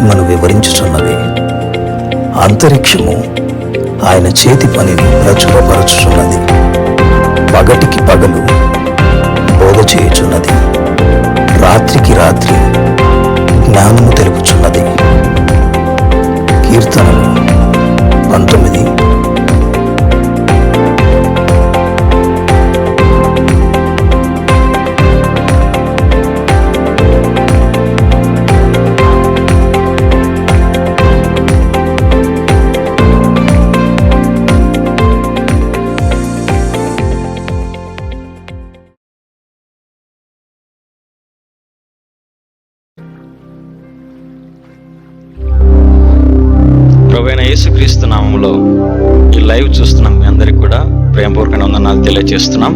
మహిమను వివరించుచున్నది. అంతరిక్షము ఆయన చేతి పనిని ప్రచురపరచుచున్నది. పగటికి పగలు బోధ చేయుచున్నది. రాత్రికి రాత్రి జ్ఞానము తెలుపుచున్నది. కీర్తనలు 19. ప్రభువైన యేసుక్రీస్తు నామములో ఈ లైవ్ చూస్తున్నాం మీ అందరికి కూడా ప్రేమపూర్వకమైన వందనాలు తెలియజేస్తున్నాం.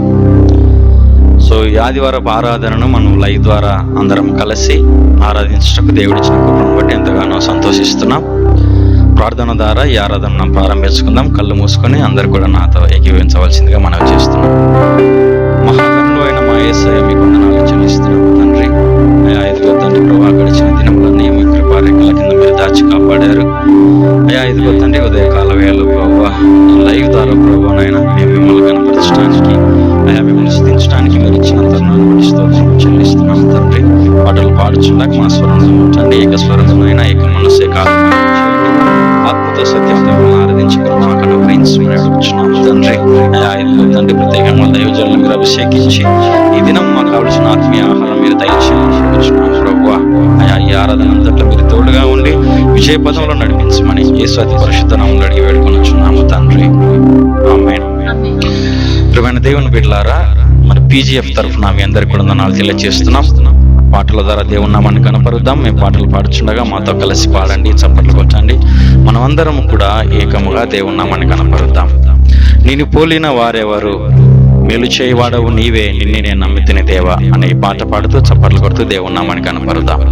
సో ఈ ఆదివారపు ఆరాధనను మనం లైవ్ ద్వారా అందరం కలిసి ఆరాధించటకు దేవుడిచ్చిన కృపను బట్టి ఎంతగానో సంతోషిస్తున్నాం. ప్రార్థన ద్వారా ఈ ఆరాధన ప్రారంభించుకుందాం. కళ్ళు మూసుకొని అందరు కూడా నాతో ఏకీభవించవలసిందిగా మనవి చేస్తున్నాం. మహాగణుడు అయిన మా యేసయ్య మీకు వందనాలు చెల్లిస్తున్నాం తండ్రి. అయా ఇదిగో తండ్రి ప్రభా గడిచిన దినములన్నీ మీ కృపారేఖల కింద మీరు దాచి కాపాడారు. అయా ఇదిగో తండ్రి ఉదయకాల వేళ ప్రభా లైవ్ ద్వారా ప్రభానైనా మేము మిమ్మల్ని కనపరచడానికి అయా మిమ్మల్ని స్థితించడానికి మీరు ఇచ్చిన తరుణాన్ని బట్టి స్తోత్రం చెల్లిస్తున్నాం తండ్రి. పాటలు పాడుచుండగా మా స్వరంలో ఉంచండి. ఏక స్వరంలోనైనా ఏక మనసే కాలం ఆత్మతో సత్యంతో ఆరాధించుకుని మాకు అనుగ్రహించమని అడుగుచున్నాం తండ్రి. అయా ఇదిగో తండ్రి ప్రత్యేకంగా దైవజనులను మీరు అభిషేకించి ఈ దినం మాకు కావలసిన ఆత్మీయ ఆహారం మీరు దయచేయమని అడుగుచున్నాం ప్రభువా. అయా ఈ ఆరాధన అంతట్లో మీరు తోడుగా ఉండి విజయ పదంలో నడిపించమని యేసు అతి పరిశుద్ధ నామములో అడిగి వేడుకొనుచున్నాము తండ్రి. ఆమేన్. ప్రియమైన దేవుని బిడ్డలారా, మన PGF తరఫున మీ అందరికీ కూడా వందనాలు తెలియజేస్తున్నాం. పాటల ద్వారా దేవుని నామాన్ని కనపరుద్దాం. మేము పాటలు పాడుచుండగా మాతో కలిసి పాడండి, చప్పట్లు కొట్టండి. మనమందరం కూడా ఏకముగా దేవుని నామాన్ని కనపరుద్దాం. నిన్ను పోలిన వారెవరు, మేలు చేయవాడవు నీవే, నిన్ను నేను నమ్మితిని దేవా అనే ఈ పాట పాడుతూ చప్పట్లు కొడుతూ దేవుని నామాన్ని కనపరుద్దాం.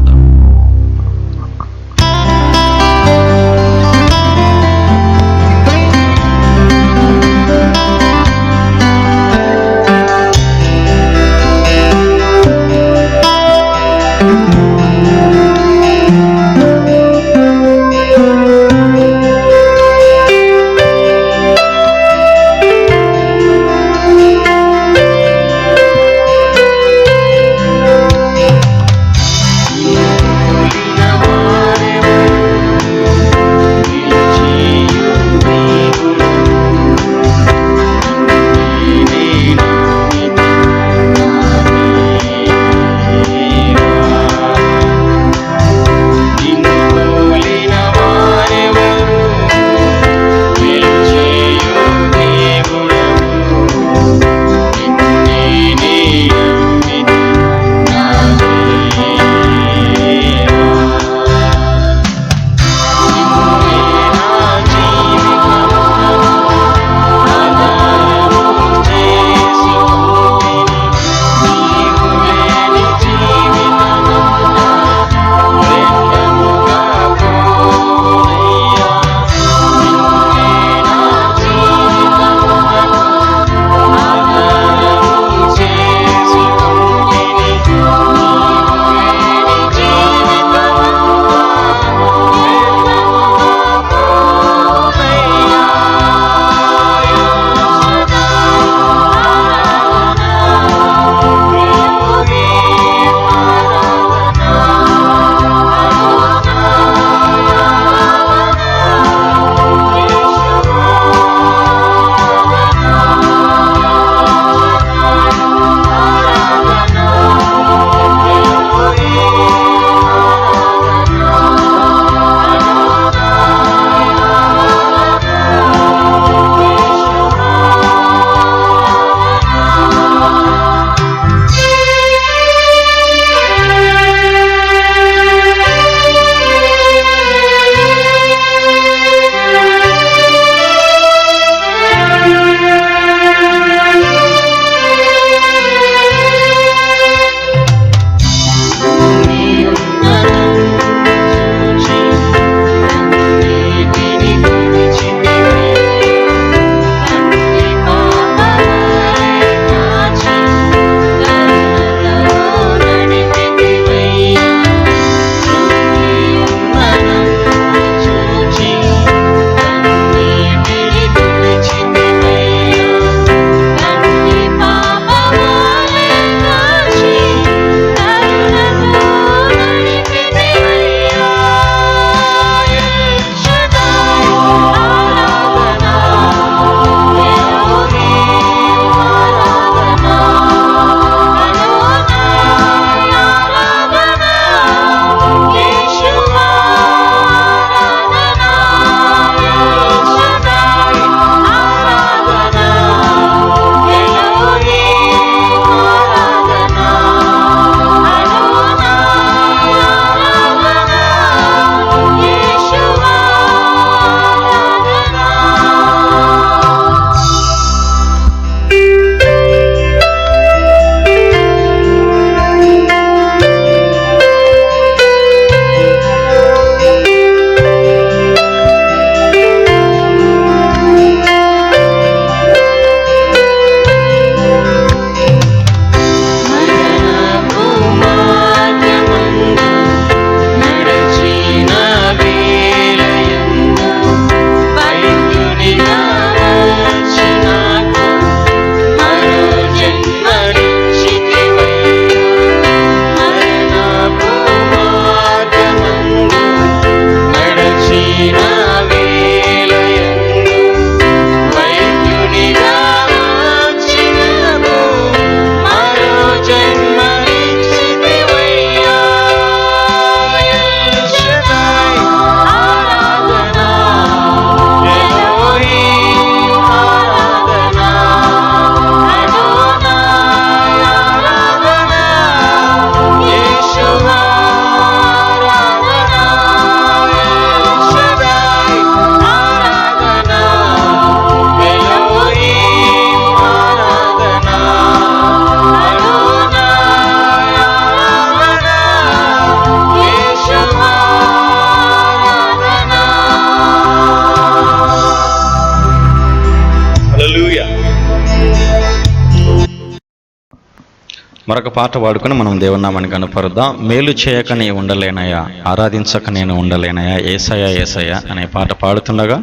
మరొక పాట పాడుకొని మనం దేవుని నామాన్ని కనపరుద్దాం. మేలు చేయక నీ ఉండలేనయ్యా, ఆరాధించక నేను ఉండలేనయ్యా, ఏసయ్యా ఏసయ్యా అనే పాట పాడుతుండగా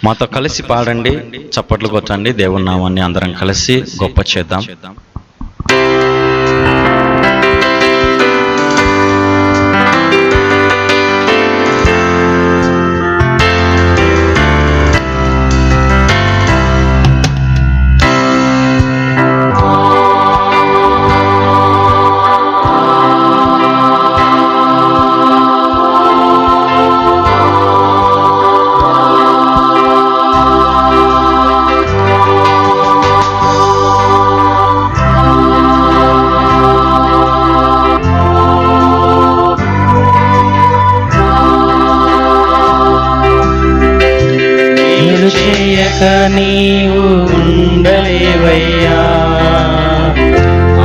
మాతో కలిసి పాడండి, చప్పట్లు కొట్టండి. దేవుని నామాన్ని అందరం కలిసి గొప్ప చేద్దాం. చేయక నీవు ఉండలేవయ్యా,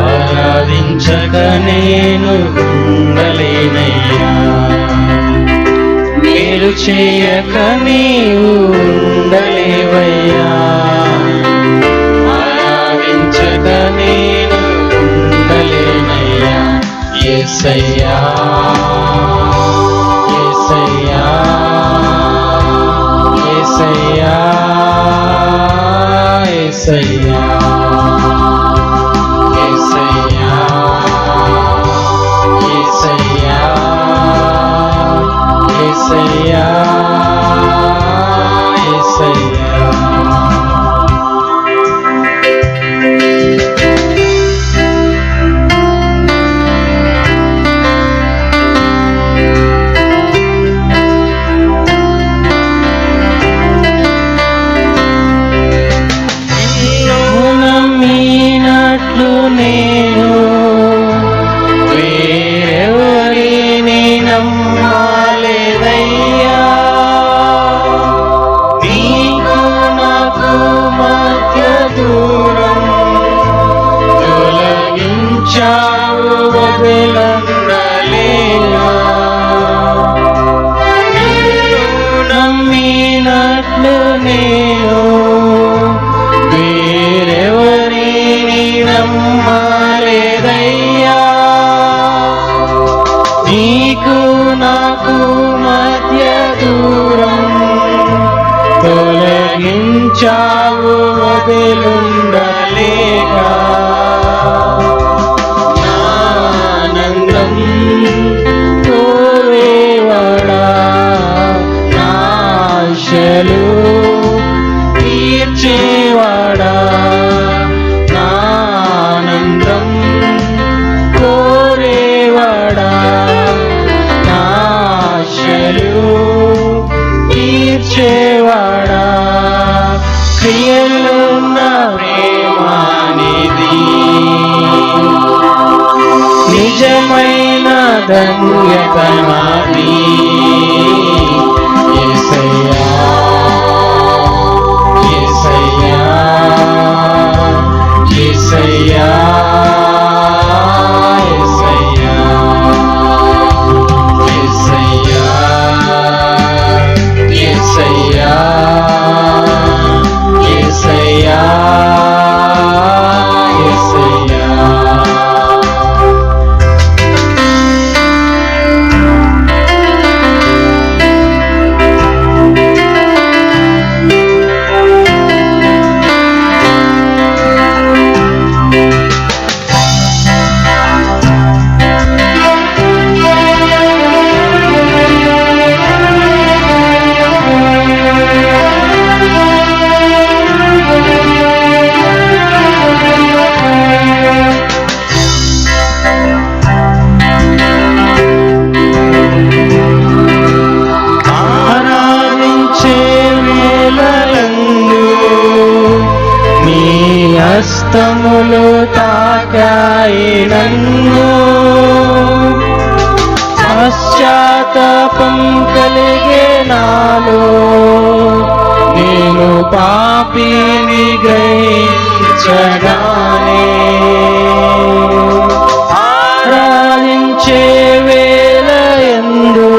ఆరాధించక నేను ఉండలేనయ్యా. మేలు చేయక నీవు ఉండలేవయ్యా, ఆరాధించక నేను ఉండలేనయ్యా. యేసయ్యా యేసయ్యా యేసయ్యా యేసయ్యా యేసయ్యా యేసయ్యా యేసయ్యా యేసయ్యా. నేను వేరెవరిని నమ్మలేదయ్యా, నీకు నాకు మధ్య దూరం తొలగించావు వదలండలేనా. నమ్మినట్లు నేను నమ్మలేదయ్యా, నీకు నాకు మధ్య దూరం తొలగించావు వదలుండలేక. ఆనందం కోరేవాడా, ఆశలు తీర్చేవాడా, ఆనందం కోరేవాడా, ఆశలు తీర్చేవాడా, క్రియలున్న ప్రేమానిధి, నిజమైన ధన్యత నాది. యేసయ్యా యేసయ్యా యేసయ్యా యేసయ్యా యేసయ్యా యేసయ్యా యేసయ్యా యేసయ్యా. హస్తములు తాకాయి నన్ను, పశ్చాత్తాపం కలిగే నాలో, నేను పాపిని గ్రహించగానే. ఆరాధించే వేళ యందు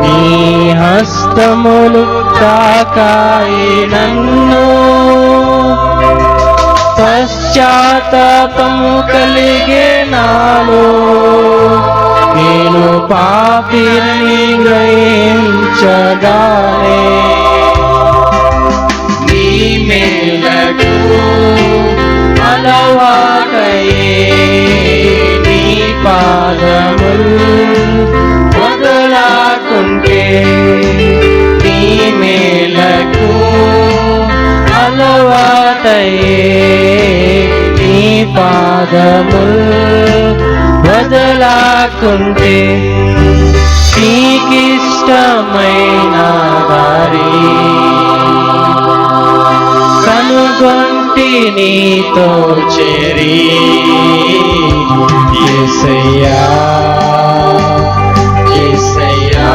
నీ హస్తములు తాకాయి నన్ను, పశ్చాత్తాపము కలిగే నాలో నేను పాపిని గ్రహించగానే నీ మేలకు అలవాటయే నీ పాదములు వదలాకుంటే నీ మేలకు అలవాటయే నీ పాదములు వదలాకుంటే నీకిష్టమైన దారి కనుగొంటి నీతో చేరి యేసయ్యా యేసయ్యా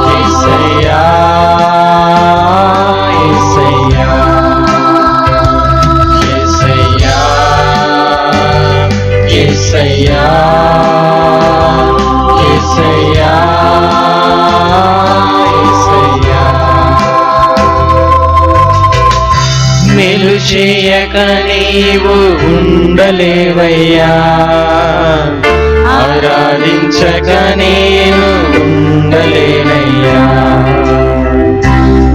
యేసయ్యా యేసయ్యా యేసయ్యా యేసయ్యా యేసయ్యా మేలు చేయక నీవు ఉండలేవయ్యా ఆరాధించక నేను ఉండలేనయ్యా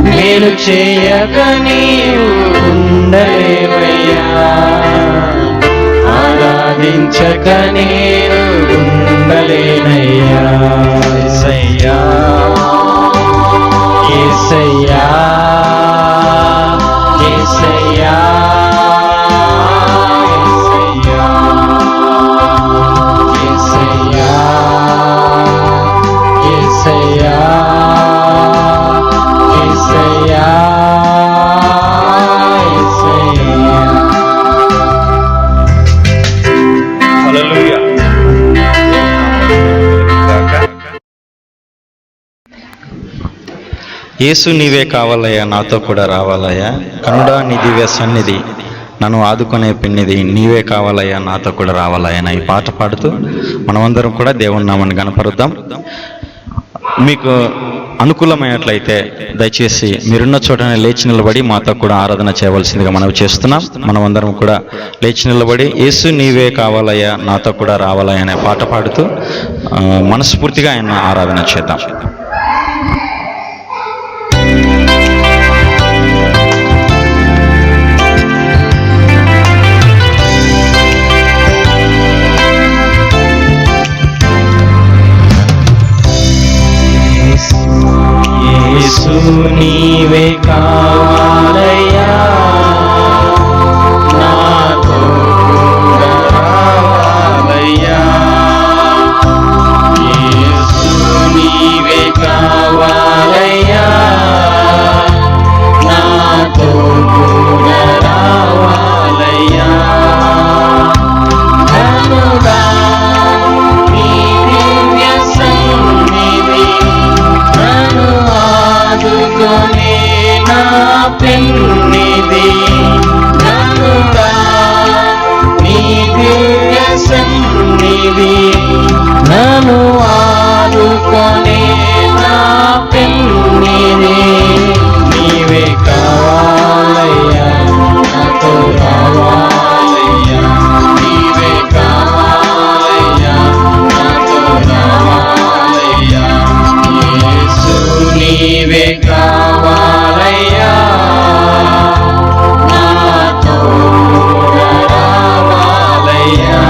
మేలు చేయక నీవు ఉండలేవయ్యా ఆరాధించక నేను ఉండలేనయ్యా యేసయ్యా యేసయ్యా యేసయ్యా యేసయ్యా యేసయ్యా యేసయ్యా యేసయ్యా హల్లెలూయా. యేసు నీవే కావాలయ్యా, నాతో కూడా రావాలయ్యా, కనుడా నీ దివ్య సన్నిధి నన్ను ఆదుకునే పిన్నిది, నీవే కావాలయ్యా, నాతో కూడా రావాలయ్యా ఈ పాట పాడుతూ మనమందరం కూడా దేవుని నామాన్ని గణపరుద్దాం. మీకు అనుకూలమైనట్లయితే దయచేసి మీరున్న చోటనే లేచి నిలబడి మాతో కూడా ఆరాధన చేయవలసిందిగా మనవి చేస్తున్నాం. మనమందరం కూడా లేచి నిలబడి యేసు నీవే కావాలయ్యా, నాతో కూడా రావాలయ్యా అనే పాట పాడుతూ మనస్ఫూర్తిగా ఆయన ఆరాధన చేద్దాం. యేసు నీవే కావాలయ్యా, నాతో కూడా రావాలయ్యా. యేసు నీవే కావాలయ్యా, నాతో కూడా రావాలయ్యా. కనుడా నీ దివ్య సన్నిధి నన్ను ఆదుకొనే నా పెన్నిది. కనుడా నీ దివ్య సన్నిధి నన్ను ఆదుకొనే నా పెన్నిది. నీవే కావాలయ్యా, నాతో రావాలయ్యా. నీవే కావాలయ్యా, నాతో రావాలయ్యా. యేసు నీవే కావాలయ్యా, నాతో కూడా రావాలయ్యా.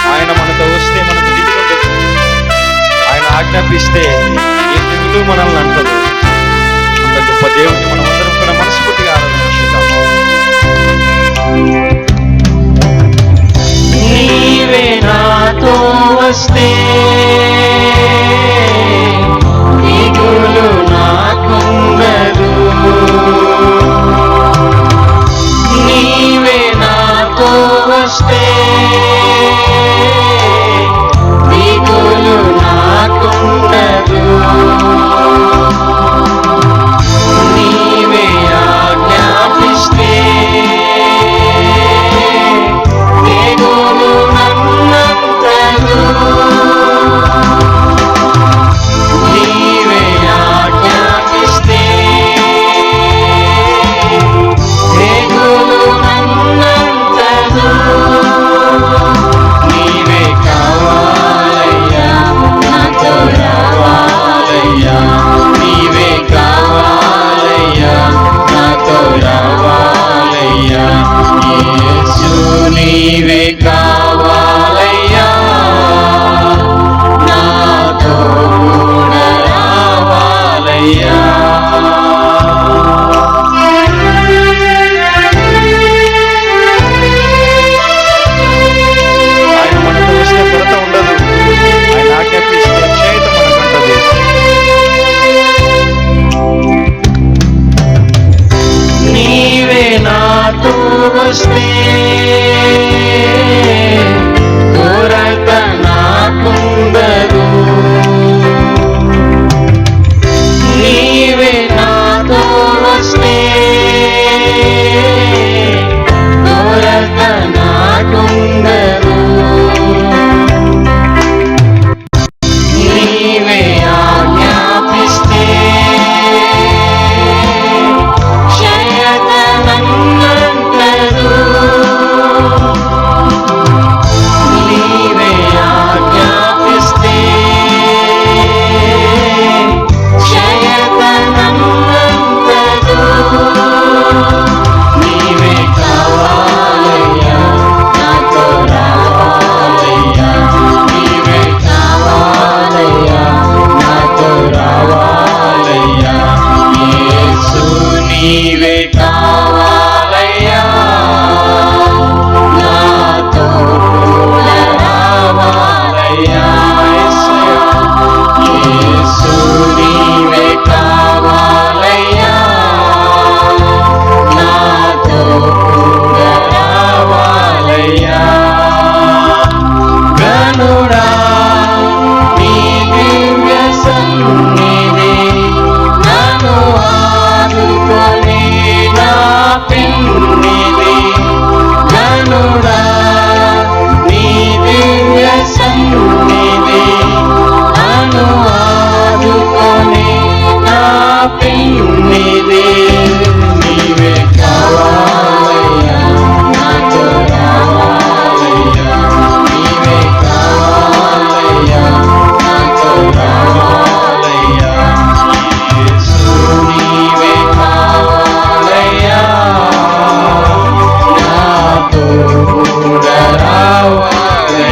ఆయన మనతో వస్తే మనకు దిగులు ఉండదు. ఆయన ఆజ్ఞాపిస్తే ఏ దిగులు మనల్ని అంటదు. అంత గొప్ప దేవుడిని మనం అందరం కూడా మనస్ఫూర్తిగా ఆరాధన చేద్దాం. నీవే నాతో వస్తే దిగులు నాకుండదు. నీవే నాతో వస్తే దిగులు నాకుండదు. నీవే ఆజ్ఞాపిస్తే దిగులు నన్నంతదు.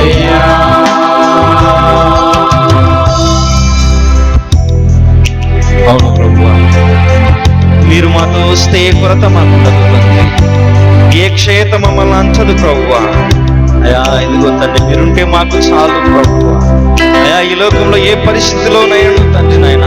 నీవయ్యా. అవును ప్రభువా, మీరు మాతో వస్తే ఏ కొరత మాకు ఉండదు తండ్రి, ఏ క్షేత మమ్మల్ని అంచదు ప్రభువా. అయా ఇదిగో తండ్రి, మీరుంటే మాకు చాలు ప్రభువా. అయా ఈ లోకంలో ఏ పరిస్థితిలోనైనా తండ్రి నాయన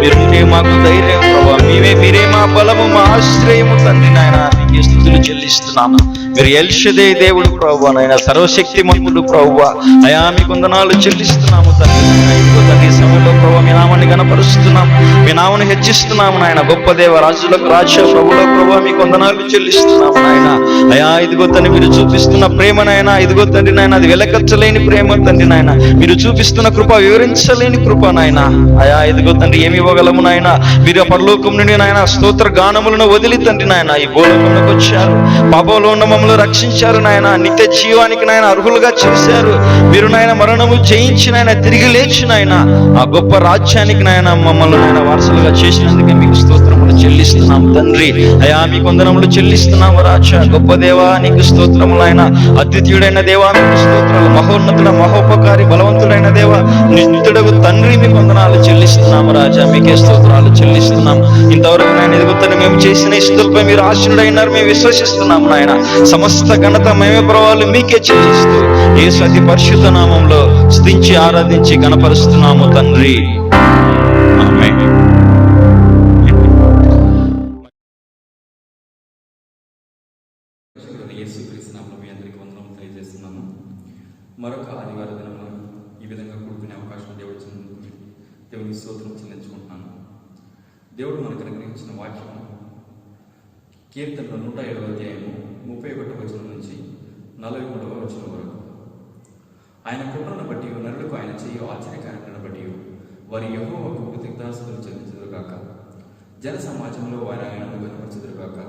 మీరుంటే మాకు ధైర్యం ప్రభువా. మీరే మా బలము, మా ఆశ్రయము తండ్రి నాయన. మీకే స్తుతులు చెల్లిస్తున్నాను. మీరు ఎల్షదే దేవుడు ప్రభువా నాయన, సర్వశక్తిమంతుడు ప్రభువా. అయా మీకు వందనాలు చెల్లిస్తున్నాము తండ్రి. ఇదిగో తండ్రి ఈ సమయంలో ప్రభువా మీ నామాన్ని గణపరుస్తున్నాం, మీ నామాన్ని హెచ్చిస్తున్నాము నాయన. గొప్ప దేవ, రాజులకు రాజ్య ప్రభులో ప్రభువా మీకు వందనాలు చెల్లిస్తున్నాము నాయన. అయా ఇదిగో తండ్రి మీరు చూపిస్తున్న ప్రేమ నాయన, ఇదిగో తండ్రి నాయన అది వెలకచ్చలేని ప్రేమ తండ్రి నాయన. మీరు చూపిస్తున్న కృప వివరించలేని కృప నాయన. అయా ఇదిగో తండ్రి ఏమి ఇవ్వగలము నాయన. మీరు పరలోకం నుండి నాయన స్తోత్ర గానములను వదిలి తండ్రి నాయన ఈ భూలోకంలోకి వచ్చారు. పాపంలో ఉన్న మమ్మల్ని రక్షించారు నాయన. నిత్య జీవానికి నాయన అర్హులుగా చేశారు. మీరు నాయన మరణము జయించి నాయన తిరిగి లేచి నాయన ఆ గొప్ప రాజ్యానికి నాయన మమ్మల్ని నాయన వారసులుగా చేసినందుకే మీకు స్తోత్రములు చెల్లిస్తున్నాం తండ్రి. అయా మీకు వందనములు చెల్లిస్తున్నాము రాజా. గొప్ప దేవా నీకు స్తోత్రములు ఆయన. అద్వితీయుడైన దేవా మీకు స్తోత్రాలు. మహోన్నతుడ, మహోపకారి, బలవంతుడైన దేవ, నిత్యుడగు తండ్రి మీకు వందనాలు చెల్లిస్తున్నాము రాజా. మీకే స్తోత్రాలు చెల్లిస్తున్నాం. ఇంతవరకు నాయన ఎదుగుతాను మేము చేసిన ఇష్టలపై మీరు ఆశీనుడైనారు మేము విశ్వసిస్తున్నాము నాయన. సమస్త ఘనత మేమే ప్రభావాలు మీకే చెల్లిస్తూ యేసు అతి పరిశుద్ధ నామంలో స్తుతించి ఆరాధించి గణపరుస్తున్నాము తండ్రి. ఆమేన్. యేసుక్రీస్తు నామములో మీ అందరికీ వందనములు తెలియజేస్తున్నాను. మరొక ఆదివార దినమున ఈ విధంగా కూడుకునే అవకాశం దేవుడు ఇచ్చినందుకు దేవుని స్తోత్రం చెల్లించుకుంటున్నాను. దేవుడు మనకు అనుగ్రహించిన వాక్యం కీర్తనలో 107వ అధ్యాయము 31వ వచనం నుంచి 43వ వచనం వరకు. ఆయన కృపను బట్టి నరులకు ఆయన చేయు ఆశ్చర్యకార్యములను బట్టి వారి యెహోవాకు కృతజ్ఞతాస్తుతులు చెల్లించుదురుగాక. జన సమాజంలో వారు ఆయనను కనపరచుదురుగాక.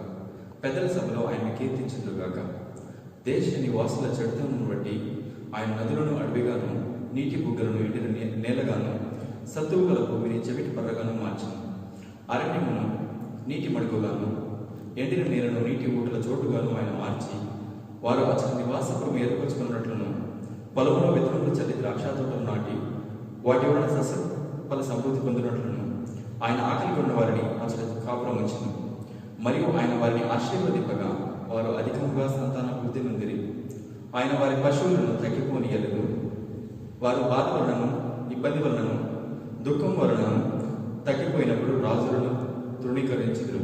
పెద్దల సభలో ఆయన కీర్తించుదురుగాక. దేశ నివాసుల చెడుతనమును బట్టి ఆయన నదులను అడవిగాను, నీటి బుగ్గలను ఎండిన నేలగాను, సత్తువు గల భూమిని చెవిటి పర్రగాను మార్చను. అరణ్యమును నీటి మడుగుగాను, ఎండిన నేలను నీటి ఊటల చోటుగాను ఆయన మార్చి, వారు అతని నివాస భూమి ఏర్పరచుకున్నట్లును, పొలంలో విత్తనములు చల్లి ద్రాక్ష తోటలు నాటి వాటి వలన సస్య ఫల సమృద్ధి పొందినట్లును ఆయన ఆకలి ఉన్న వారిని అతని కాపురం ఉంచును. మరియు ఆయన వారిని ఆశీర్వదింపగా వారు అధికముగా సంతాన వృద్ధి నొందిరి. ఆయన వారి పశువులను తగ్గిపోనియలేదు. వారు బాధ వలనను, ఇబ్బంది వలనను, దుఃఖం వలనను తగ్గిపోయినప్పుడు రాజులను తృణీకరించుదురు.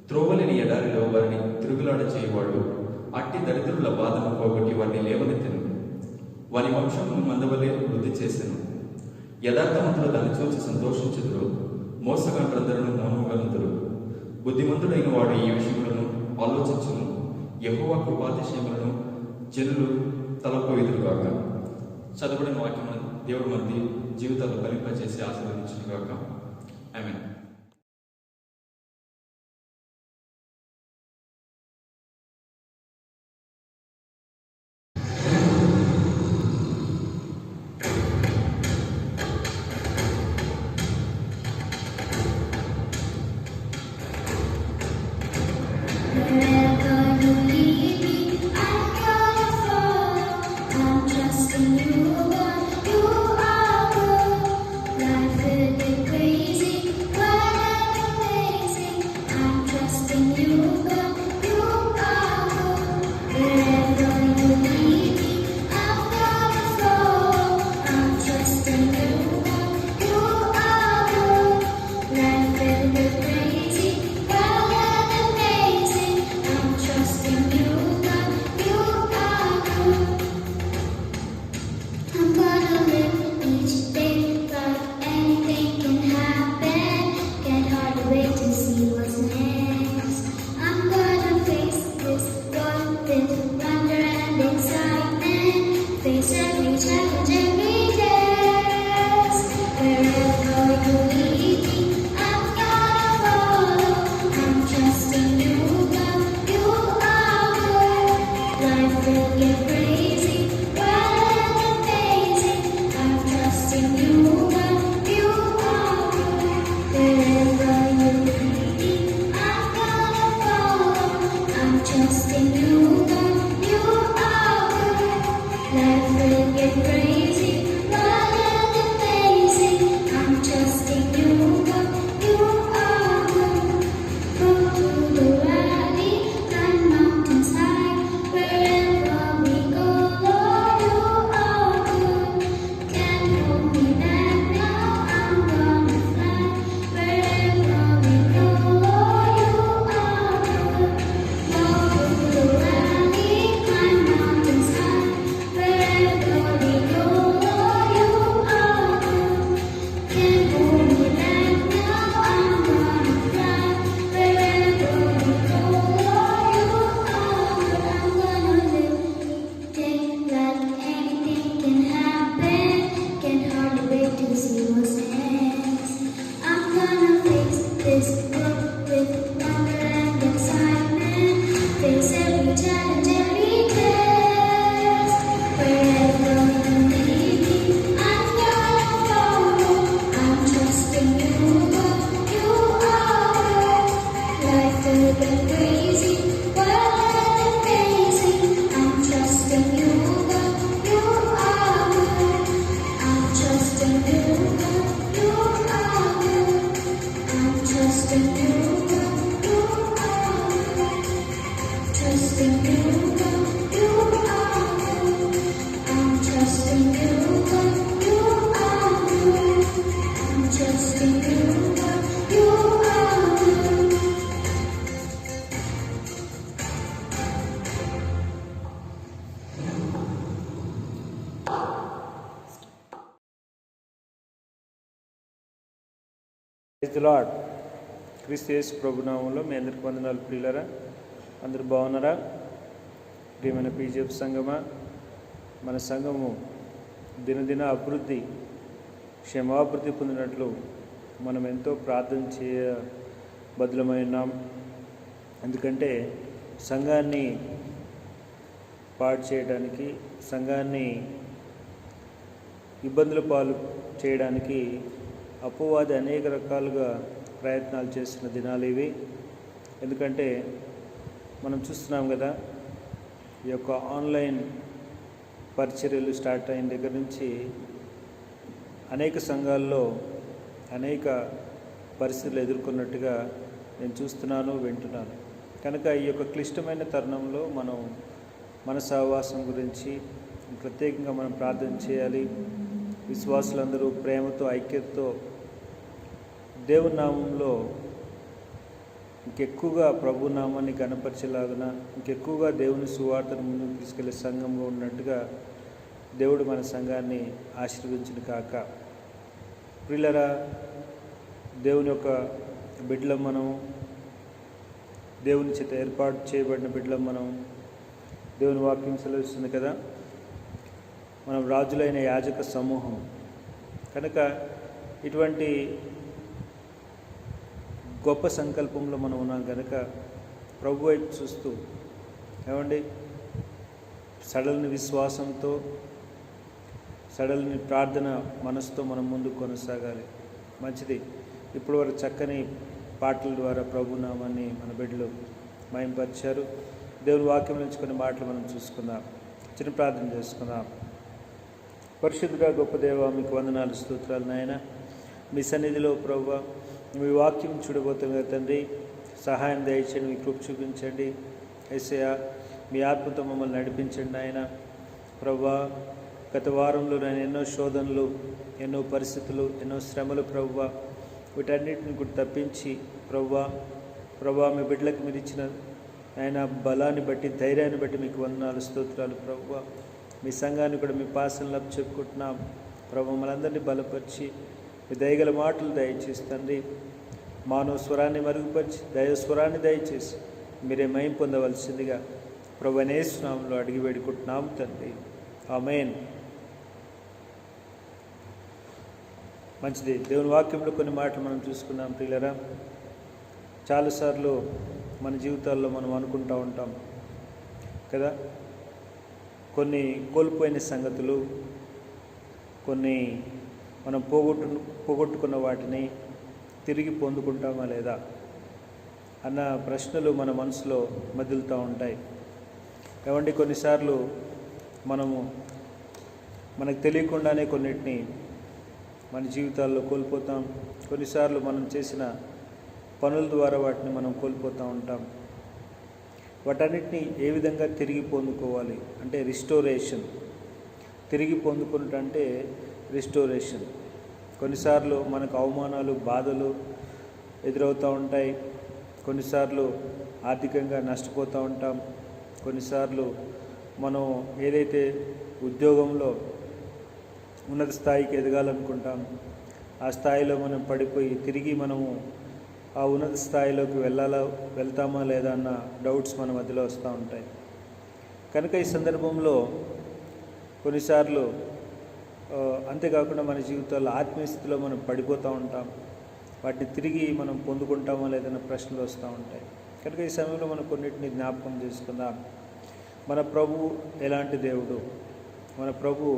త్రోవలేని ఎడారిలో వారిని తిరుగులాడ చేయవాడు అట్టి దరిద్రుల బాధను పోగొట్టి వారిని లేవనెత్తెను. వారి వంశమును మందవలే వృద్ధి చేసెను. యథార్థవంతులు దాన్ని చూసి సంతోషించుదురు. మోసగాండ్రందరూ మౌనముగానుందురు. బుద్ధిమంతుడైన వాడు ఈ విషయములను ఆలోచించును. యెహోవా కృపాతిశయములను జనులు తలపోయిదురుగాక. చదువుడిన వాక్యమును దేవుడు మంది జీవితాలు ఫలింపచేసి ఆశీర్వదించుగాక. ఆమేన్. Trusting you, God, you are good. Life will will get crazy, wild and amazing. I'm trusting you, God, you are good. Go to the valley, climb mountains high. Wherever we go, Lord, you are good. Can't hold me back now, I'm gonna fly. Wherever we go, Lord, you are good. Go to the valley, climb mountains high. Wherever we go, Lord, you are good. Can't hold me back now, I'm gonna fly. Wherever we go, Lord, you are good. I'm gonna live each day like anything can happen. Can hardly wait to see what's next. I'm gonna face this world with wonder and excitement. Face every challenge, every test. Wherever you lead me, I'm gonna follow. I'm trusting you, God, you are good. Life will get crazy, wild and amazing. I'm trusting you, God, you are good. I'm trusting you, God, you are good. I'm trusting you, God, you are good. Trusting you, God, you are good. I'm trusting you, God, you are good. I'm trusting you, God, you are good. Praise the Lord. క్రీస్తు యేసు ప్రభు నామములో మీ అందరికి వందనాలు ప్రియులారా. అందరూ బాగున్నారా? ప్రియమైన PGF సంఘమా, మన సంఘము దినదిన అభివృద్ధి క్షమాభివృద్ధి పొందినట్లు మనం ఎంతో ప్రార్థన చేయబద్ధులమైనాం. ఎందుకంటే సంఘాన్ని పాడు చేయడానికి, సంఘాన్ని ఇబ్బందుల పాలు చేయడానికి అపవాది అనేక రకాలుగా ప్రయత్నాలు చేస్తున్న దినాలు ఇవి. ఎందుకంటే మనం చూస్తున్నాం కదా, ఈ యొక్క ఆన్లైన్ పరిచర్యలు స్టార్ట్ అయిన దగ్గర నుంచి అనేక సంఘాల్లో అనేక పరిస్థితులు ఎదుర్కొన్నట్టుగా నేను చూస్తున్నాను, వింటున్నాను. కనుక ఈ యొక్క క్లిష్టమైన తరుణంలో మనం మన సహవాసం గురించి ప్రత్యేకంగా మనం ప్రార్థన చేయాలి. విశ్వాసులందరూ ప్రేమతో, ఐక్యతతో దేవుని నామంలో ఇంకెక్కువగా ప్రభు నామాన్ని గణపరిచేలాగున, ఇంకెక్కువగా దేవుని సువార్తను ముందుకు తీసుకెళ్లే సంఘంగా ఉన్నట్టుగా దేవుడు మన సంఘాన్ని ఆశీర్వదించును కాక. ప్రియులారా, దేవుని యొక్క బిడ్డలం మనం, దేవుని చేత ఏర్పాటు చేయబడిన బిడ్డలం మనం. దేవుని వాక్యం సెలవిస్తుంది కదా, మనం రాజులైన యాజక సమూహం. కనుక ఇటువంటి గొప్ప సంకల్పంలో మనం ఉన్నాం కనుక ప్రభు వైపు చూస్తూ, ఏమండి, సడలని విశ్వాసంతో, సడలని ప్రార్థన మనసుతో మనం ముందుకు కొనసాగాలి. మంచిది. ఇప్పుడు వరకు చక్కని పాటల ద్వారా ప్రభు నామాన్ని మన బిడ్డలు మహింపరిచారు. దేవుని వాక్యం నుంచి కొన్ని మాటలు మనం చూసుకుందాం. చిన్న ప్రార్థన చేసుకుందాం. పరిశుద్ధుడా, గొప్ప దేవా, మీకు వందనాలు, స్తోత్రాలు నాయన. మీ సన్నిధిలో ప్రభువా మీ వాక్యం చూడబోతున్నా తండ్రి, సహాయం దయచేయండి, మీ కృప చూపించండి. యేసయ్యా, మీ ఆత్మతో మమ్మల్ని నడిపించండి నాయన. ప్రభువా, గత వారంలో నేను ఎన్నో శోధనలు, ఎన్నో పరిస్థితులు, ఎన్నో శ్రమలు ప్రభువా, వీటన్నిటిని కూడా తప్పించి ప్రభువా మీ బిడ్డలకు మీరు ఇచ్చిన ఆయన బలాన్ని బట్టి, ధైర్యాన్ని బట్టి మీకు వందనాలు, స్తోత్రాలు ప్రభువా. మీ సంఘాన్ని కూడా మీ పాసనలు చెప్పుకుంటున్నాం ప్రభు. మనందరినీ బలపరిచి మీ దయగల మాటలు దయచేసి తండ్రి, మానవ స్వరాన్ని మరుగుపరిచి దైవస్వరాన్ని దయచేసి మీరే మహిమ పొందవలసిందిగా ప్రభు యేసు నామములో అడిగి వేడుకుంటున్నాం తండ్రి. ఆమేన్. మంచిది. దేవుని వాక్యంలో కొన్ని మాటలు మనం చూసుకున్నాం ప్రియులరా. చాలాసార్లు మన జీవితాల్లో మనం అనుకుంటూ ఉంటాం కదా, కొన్ని కోల్పోయిన సంగతులు, కొన్ని మనం పోగొట్టుకున్న వాటిని తిరిగి పొందుకుంటామా లేదా అన్న ప్రశ్నలు మన మనసులో మెదులుతూ ఉంటాయి. ఏమండి, కొన్నిసార్లు మనము మనకు తెలియకుండానే కొన్నిటిని మన జీవితాల్లో కోల్పోతాం. కొన్నిసార్లు మనం చేసిన పనుల ద్వారా వాటిని మనం కోల్పోతూ ఉంటాం. వాటన్నిటిని ఏ విధంగా తిరిగి పొందుకోవాలి అంటే రిస్టోరేషన్. తిరిగి పొందుకున్నట్టంటే రిస్టోరేషన్. కొన్నిసార్లు మనకు అవమానాలు, బాధలు ఎదురవుతూ ఉంటాయి. కొన్నిసార్లు ఆర్థికంగా నష్టపోతూ ఉంటాం. కొన్నిసార్లు మనం ఏదైతే ఉద్యోగంలో ఉన్నత స్థాయికి ఎదగాలనుకుంటాం, ఆ స్థాయిలో మనం పడిపోయి తిరిగి మనము ఆ ఉన్నత స్థాయిలోకి వెళ్తామా లేదా అన్న డౌట్స్ మన మధ్యలో వస్తూ ఉంటాయి. కనుక ఈ సందర్భంలో కొన్నిసార్లు అంతేకాకుండా మన జీవితాల్లో ఆత్మీయ స్థితిలో మనం పడిపోతూ ఉంటాం. వాటిని తిరిగి మనం పొందుకుంటామా లేదన్న ప్రశ్నలు వస్తూ ఉంటాయి. కనుక ఈ సమయంలో మనం కొన్నిటిని జ్ఞాపకం చేసుకుందాం. మన ప్రభువు ఎలాంటి దేవుడు, మన ప్రభువు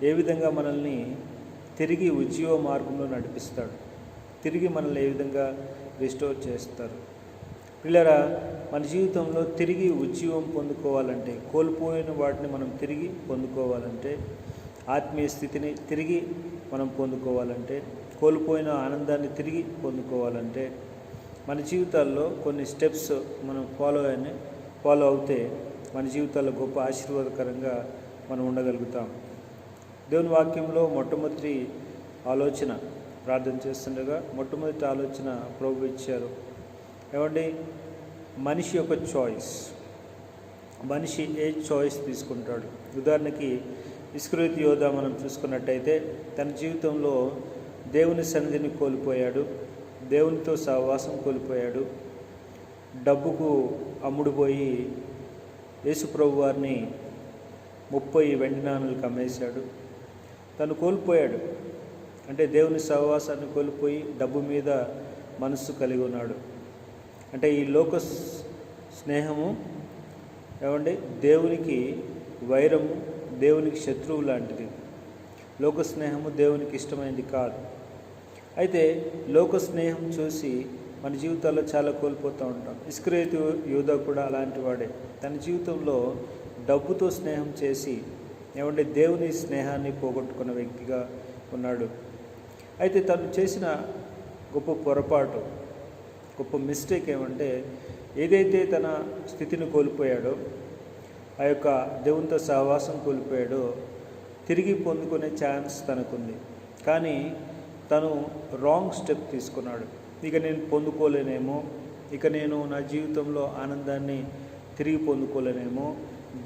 ఏ విధంగా మనల్ని తిరిగి ఉజ్జీవ మార్గంలో నడిపిస్తాడు, తిరిగి మనల్ని ఏ విధంగా రిస్టోర్ చేస్తారు. పిల్లరా, మన జీవితంలో తిరిగి ఉజ్జీవం పొందుకోవాలంటే, కోల్పోయిన వాటిని మనం తిరిగి పొందుకోవాలంటే, ఆత్మీయ స్థితిని తిరిగి మనం పొందుకోవాలంటే, కోల్పోయిన ఆనందాన్ని తిరిగి పొందుకోవాలంటే మన జీవితాల్లో కొన్ని స్టెప్స్ మనం ఫాలో అవుతే మన జీవితాల్లో గొప్ప ఆశీర్వాదకరంగా మనం ఉండగలుగుతాం. దేవుని వాక్యంలో మొట్టమొదటి ఆలోచన ప్రార్థన చేస్తుండగా మొట్టమొదటి ఆలోచన ప్రభు ఇచ్చారు. ఏమండి, మనిషి యొక్క చాయిస్. మనిషి ఏ చాయిస్ తీసుకుంటాడు. ఉదాహరణకి ఇస్కరియోతు యోధ మనం చూసుకున్నట్టయితే తన జీవితంలో దేవుని సన్నిధిని కోల్పోయాడు, దేవునితో సహవాసం కోల్పోయాడు, డబ్బుకు అమ్ముడుపోయి యేసు ప్రభు వారిని 30 వెండి నాణాలకు అమ్మేశాడు. తను కోల్పోయాడు అంటే దేవుని సహవాసాన్ని కోల్పోయి డబ్బు మీద మనస్సు కలిగి ఉన్నాడు. అంటే ఈ లోక స్నేహము ఏమండి దేవునికి వైరము, దేవునికి శత్రువు లాంటిది. లోక స్నేహము దేవునికి ఇష్టమైనది కాదు. అయితే లోక స్నేహం చూసి మన జీవితాల్లో చాలా కోల్పోతూ ఉంటాం. ఇస్కరియోతు యూదా కూడా అలాంటి వాడే. తన జీవితంలో డబ్బుతో స్నేహం చేసి ఏమంటే దేవుని స్నేహాన్ని పోగొట్టుకున్న వ్యక్తిగా ఉన్నాడు. అయితే తను చేసిన గొప్ప పొరపాటు, గొప్ప మిస్టేక్ ఏమంటే ఏదైతే తన స్థితిని కోల్పోయాడో, ఆ యొక్క దేవునితో సహవాసం కోల్పోయాడో తిరిగి పొందుకునే ఛాన్స్ తనకుంది. కానీ తను రాంగ్ స్టెప్ తీసుకున్నాడు. ఇక నేను పొందుకోలేనేమో, ఇక నేను నా జీవితంలో ఆనందాన్ని తిరిగి పొందుకోలేనేమో,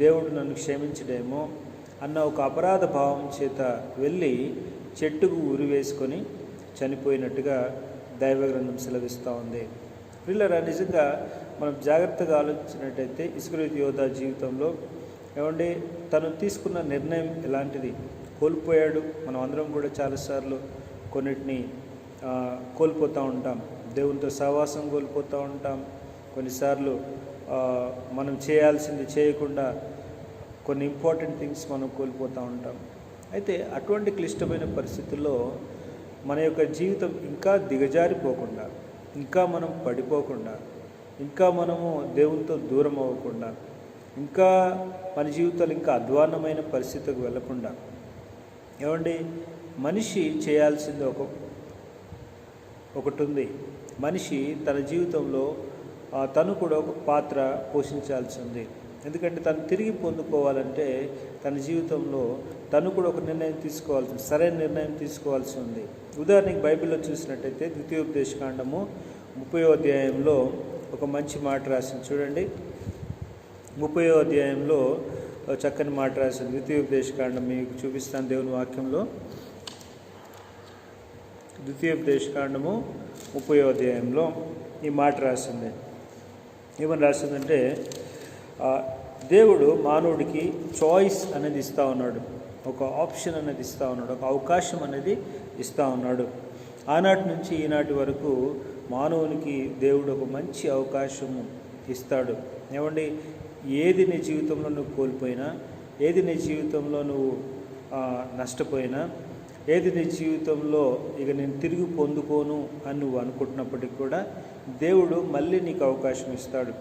దేవుడు నన్ను క్షమించడేమో అన్న ఒక అపరాధ భావం చేత వెళ్ళి చెట్టుకు ఉరి వేసుకొని చనిపోయినట్టుగా దైవగ్రంథం సెలవిస్తూ ఉంది. పిల్లరా, నిజంగా మనం జాగ్రత్తగా ఆలోచించినట్టయితే ఇస్కరియోతు యోధ జీవితంలో ఏమంటే తను తీసుకున్న నిర్ణయం ఎలాంటిది. కోల్పోయాడు. మనం అందరం కూడా చాలాసార్లు కొన్నిటిని కోల్పోతూ ఉంటాం. దేవునితో సహవాసం కోల్పోతూ ఉంటాం. కొన్నిసార్లు మనం చేయాల్సింది చేయకుండా కొన్ని ఇంపార్టెంట్ థింగ్స్ మనం కోల్పోతూ ఉంటాం. అయితే అటువంటి క్లిష్టమైన పరిస్థితుల్లో మన యొక్క జీవితం ఇంకా దిగజారిపోకుండా, ఇంకా మనం పడిపోకుండా, ఇంకా మనము దేవునితో దూరం అవ్వకుండా, ఇంకా మన జీవితాలు ఇంకా అధ్వాన్నమైన పరిస్థితికి వెళ్లకుండా ఏమండి మనిషి చేయాల్సింది ఒకటి ఉంది. మనిషి తన జీవితంలో తను కూడా ఒక పాత్ర పోషించాల్సి ఉంది. ఎందుకంటే తను తిరిగి పొందుకోవాలంటే తన జీవితంలో తను కూడా ఒక నిర్ణయం తీసుకోవాల్సి, సరైన నిర్ణయం తీసుకోవాల్సి ఉంది. ఉదాహరణకి బైబిల్లో చూసినట్టయితే ద్వితీయోపదేశకాండము 30వ అధ్యాయంలో ఒక మంచి మాట రాసింది. చూడండి, 30వ అధ్యాయంలో చక్కని మాట రాసింది. ద్వితీయోపదేశకాండం మీకు చూపిస్తాను దేవుని వాక్యంలో. ద్వితీయోపదేశకాండము 30వ అధ్యాయంలో ఈ మాట రాసింది. ఏమని రాసిందంటే, దేవుడు మానవుడికి చాయిస్ అనేది ఇస్తూ ఉన్నాడు, ఒక ఆప్షన్ అనేది ఇస్తూ ఉన్నాడు, ఒక అవకాశం అనేది ఇస్తూ ఉన్నాడు. ఆనాటి నుంచి ఈనాటి వరకు మానవునికి దేవుడు ఒక మంచి అవకాశము ఇస్తాడు. ఏమండి, ఏది నీ జీవితంలో నువ్వు కోల్పోయినా, ఏది నీ జీవితంలో నువ్వు నష్టపోయినా, ఏది నీ జీవితంలో ఇక నేను తిరిగి పొందుకోను అని నువ్వు అనుకుంటున్నప్పటికీ కూడా దేవుడు మళ్ళీ నీకు అవకాశం ఇస్తాడు.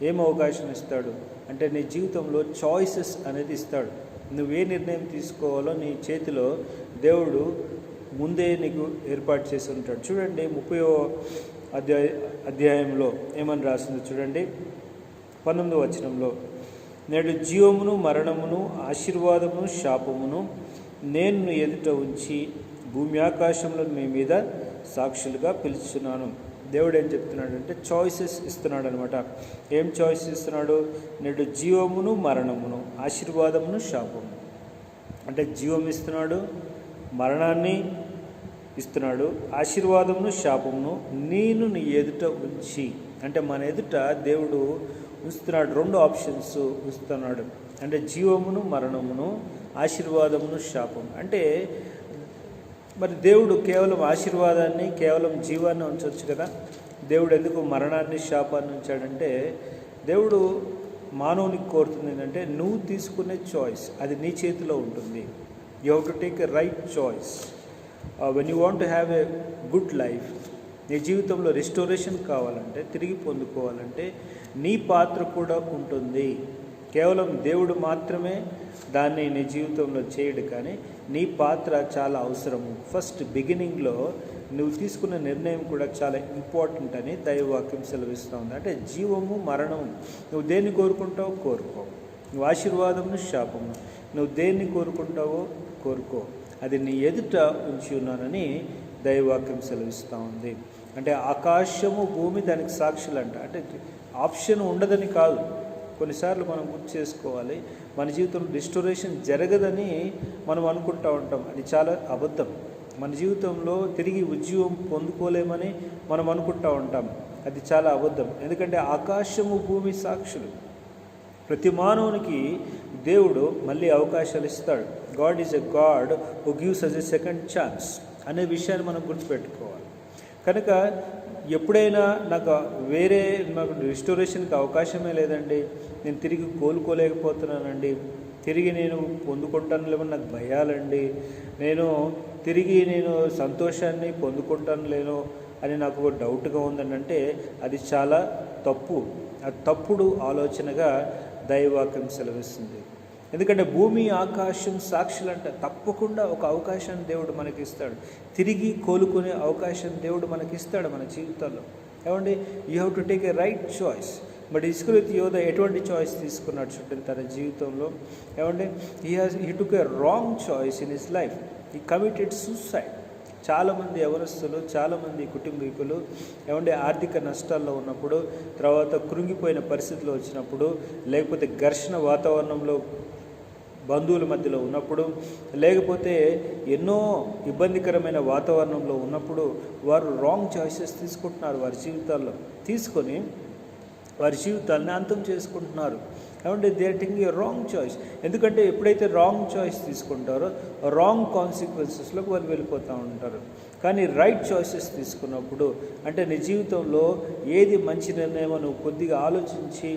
ఏం అవకాశం ఇస్తాడు అంటే నీ జీవితంలో చాయిసెస్ అనేది ఇస్తాడు. నువ్వే నిర్ణయం తీసుకోవాలో నీ చేతిలో దేవుడు ముందే నీకు ఏర్పాటు చేసి ఉంటాడు. చూడండి 30వ అధ్యాయంలో ఏమని రాసిందో చూడండి, 19వ వచనంలో, నేడు జీవమును మరణమును ఆశీర్వాదమును శాపమును నేను నీ ఎదుట ఉంచి భూమి ఆకాశంలో మీ మీద సాక్షులుగా పిలుచున్నాను. దేవుడు ఏం చెప్తున్నాడంటే చాయిసెస్ ఇస్తున్నాడు అనమాట. ఏం చాయిస్ ఇస్తున్నాడు? నేడు జీవమును మరణమును ఆశీర్వాదమును శాపము. అంటే జీవం ఇస్తున్నాడు, మరణాన్ని ఇస్తున్నాడు, ఆశీర్వాదమును శాపమును నేను నీ ఎదుట ఉంచి. అంటే మన ఎదుట దేవుడు ఉంచుతున్నాడు, 2 ఆప్షన్స్ ఉంచుతున్నాడు. అంటే జీవమును మరణమును ఆశీర్వాదమును శాపము. అంటే మరి దేవుడు కేవలం ఆశీర్వాదాన్ని కేవలం జీవాన్ని ఉంచవచ్చు కదా. దేవుడు ఎందుకు మరణాన్ని శాపాన్ని ఉంచాడంటే, దేవుడు మానవునికి కోరుతుంది ఏంటంటే నువ్వు తీసుకునే చాయిస్ అది నీ చేతిలో ఉంటుంది. You have to take a right choice. When you want to have a good life, నీ జీవితంలో రెస్టోరేషన్ కావాలంటే, తిరిగి పొందుకోవాలంటే నీ పాత్ర కూడా ఉంటుంది. కేవలం దేవుడు మాత్రమే దాన్ని నీ జీవితంలో చేయడు, కానీ నీ పాత్ర చాలా అవసరము. ఫస్ట్ బిగినింగ్లో నువ్వు తీసుకున్న నిర్ణయం కూడా చాలా ఇంపార్టెంట్ అని దైవవాక్యం సెలవిస్తూ ఉంది. అంటే జీవము మరణము నువ్వు దేన్ని కోరుకుంటావో కోరుకో, నువ్వు ఆశీర్వాదమును శాపము నువ్వు దేన్ని కోరుకుంటావో కోరుకో, అది నీ ఎదుట ఉంచి ఉన్నానని దైవవాక్యం సెలవిస్తూ ఉంది. అంటే ఆకాశము భూమి దానికి సాక్షులంట. అంటే ఆప్షన్ ఉండదని కాదు. కొన్నిసార్లు మనం గుర్తు చేసుకోవాలి, మన జీవితంలో రిస్టోరేషన్ జరగదని మనం అనుకుంటూ ఉంటాం. అది చాలా అబద్ధం. మన జీవితంలో తిరిగి ఉద్యోగం పొందుకోలేమని మనం అనుకుంటూ ఉంటాం. అది చాలా అబద్ధం. ఎందుకంటే ఆకాశము భూమి సాక్షులు. ప్రతి మానవునికి దేవుడు మళ్ళీ అవకాశాలు ఇస్తాడు. God is a God who gives us a second chance అనే విషయాన్ని మనం గుర్తుపెట్టుకోవాలి. కనుక ఎప్పుడైనా నాకు రిస్టోరేషన్కి అవకాశమే లేదండి, నేను తిరిగి కోలుకోలేకపోతున్నానండి, తిరిగి నేను పొందుకుంటాను లేమో నాకు భయాలండి, నేను సంతోషాన్ని పొందుకుంటాను లేనో అని నాకు ఒక డౌట్గా ఉందని అంటే అది చాలా తప్పు. అది తప్పుడు ఆలోచనగా దైవవాక్యం సెలవిస్తుంది. ఎందుకంటే భూమి ఆకాశం సాక్షులంట. తప్పకుండా ఒక అవకాశాన్ని దేవుడు మనకి ఇస్తాడు. తిరిగి కోలుకునే అవకాశం దేవుడు మనకి ఇస్తాడు మన జీవితాల్లో. ఏమండి, you have to take a right choice. But Iscariot యోధ ఎటువంటి చాయిస్ తీసుకున్నాడు చూడండి తన జీవితంలో. ఏమండి, he took a wrong choice in his life. He committed suicide. చాలామంది యవనస్తులు, చాలామంది కుటుంబీకులు ఏమంటే ఆర్థిక నష్టాల్లో ఉన్నప్పుడు, తర్వాత కృంగిపోయిన పరిస్థితులు వచ్చినప్పుడు, లేకపోతే ఘర్షణ వాతావరణంలో బంధువుల మధ్యలో ఉన్నప్పుడు, లేకపోతే ఎన్నో ఇబ్బందికరమైన వాతావరణంలో ఉన్నప్పుడు వారు రాంగ్ చాయిసెస్ తీసుకుంటున్నారు వారి జీవితాల్లో. తీసుకొని వారి జీవితాలని అంతం చేసుకుంటున్నారు. కాబట్టి they are taking a wrong choice. ఎందుకంటే ఎప్పుడైతే రాంగ్ చాయిస్ తీసుకుంటారో రాంగ్ కాన్సిక్వెన్సెస్లోకి వాళ్ళు వెళ్ళిపోతూ ఉంటారు. కానీ రైట్ చాయిసెస్ తీసుకున్నప్పుడు, అంటే నీ జీవితంలో ఏది మంచి నిర్ణయమో నువ్వు కొద్దిగా ఆలోచించి,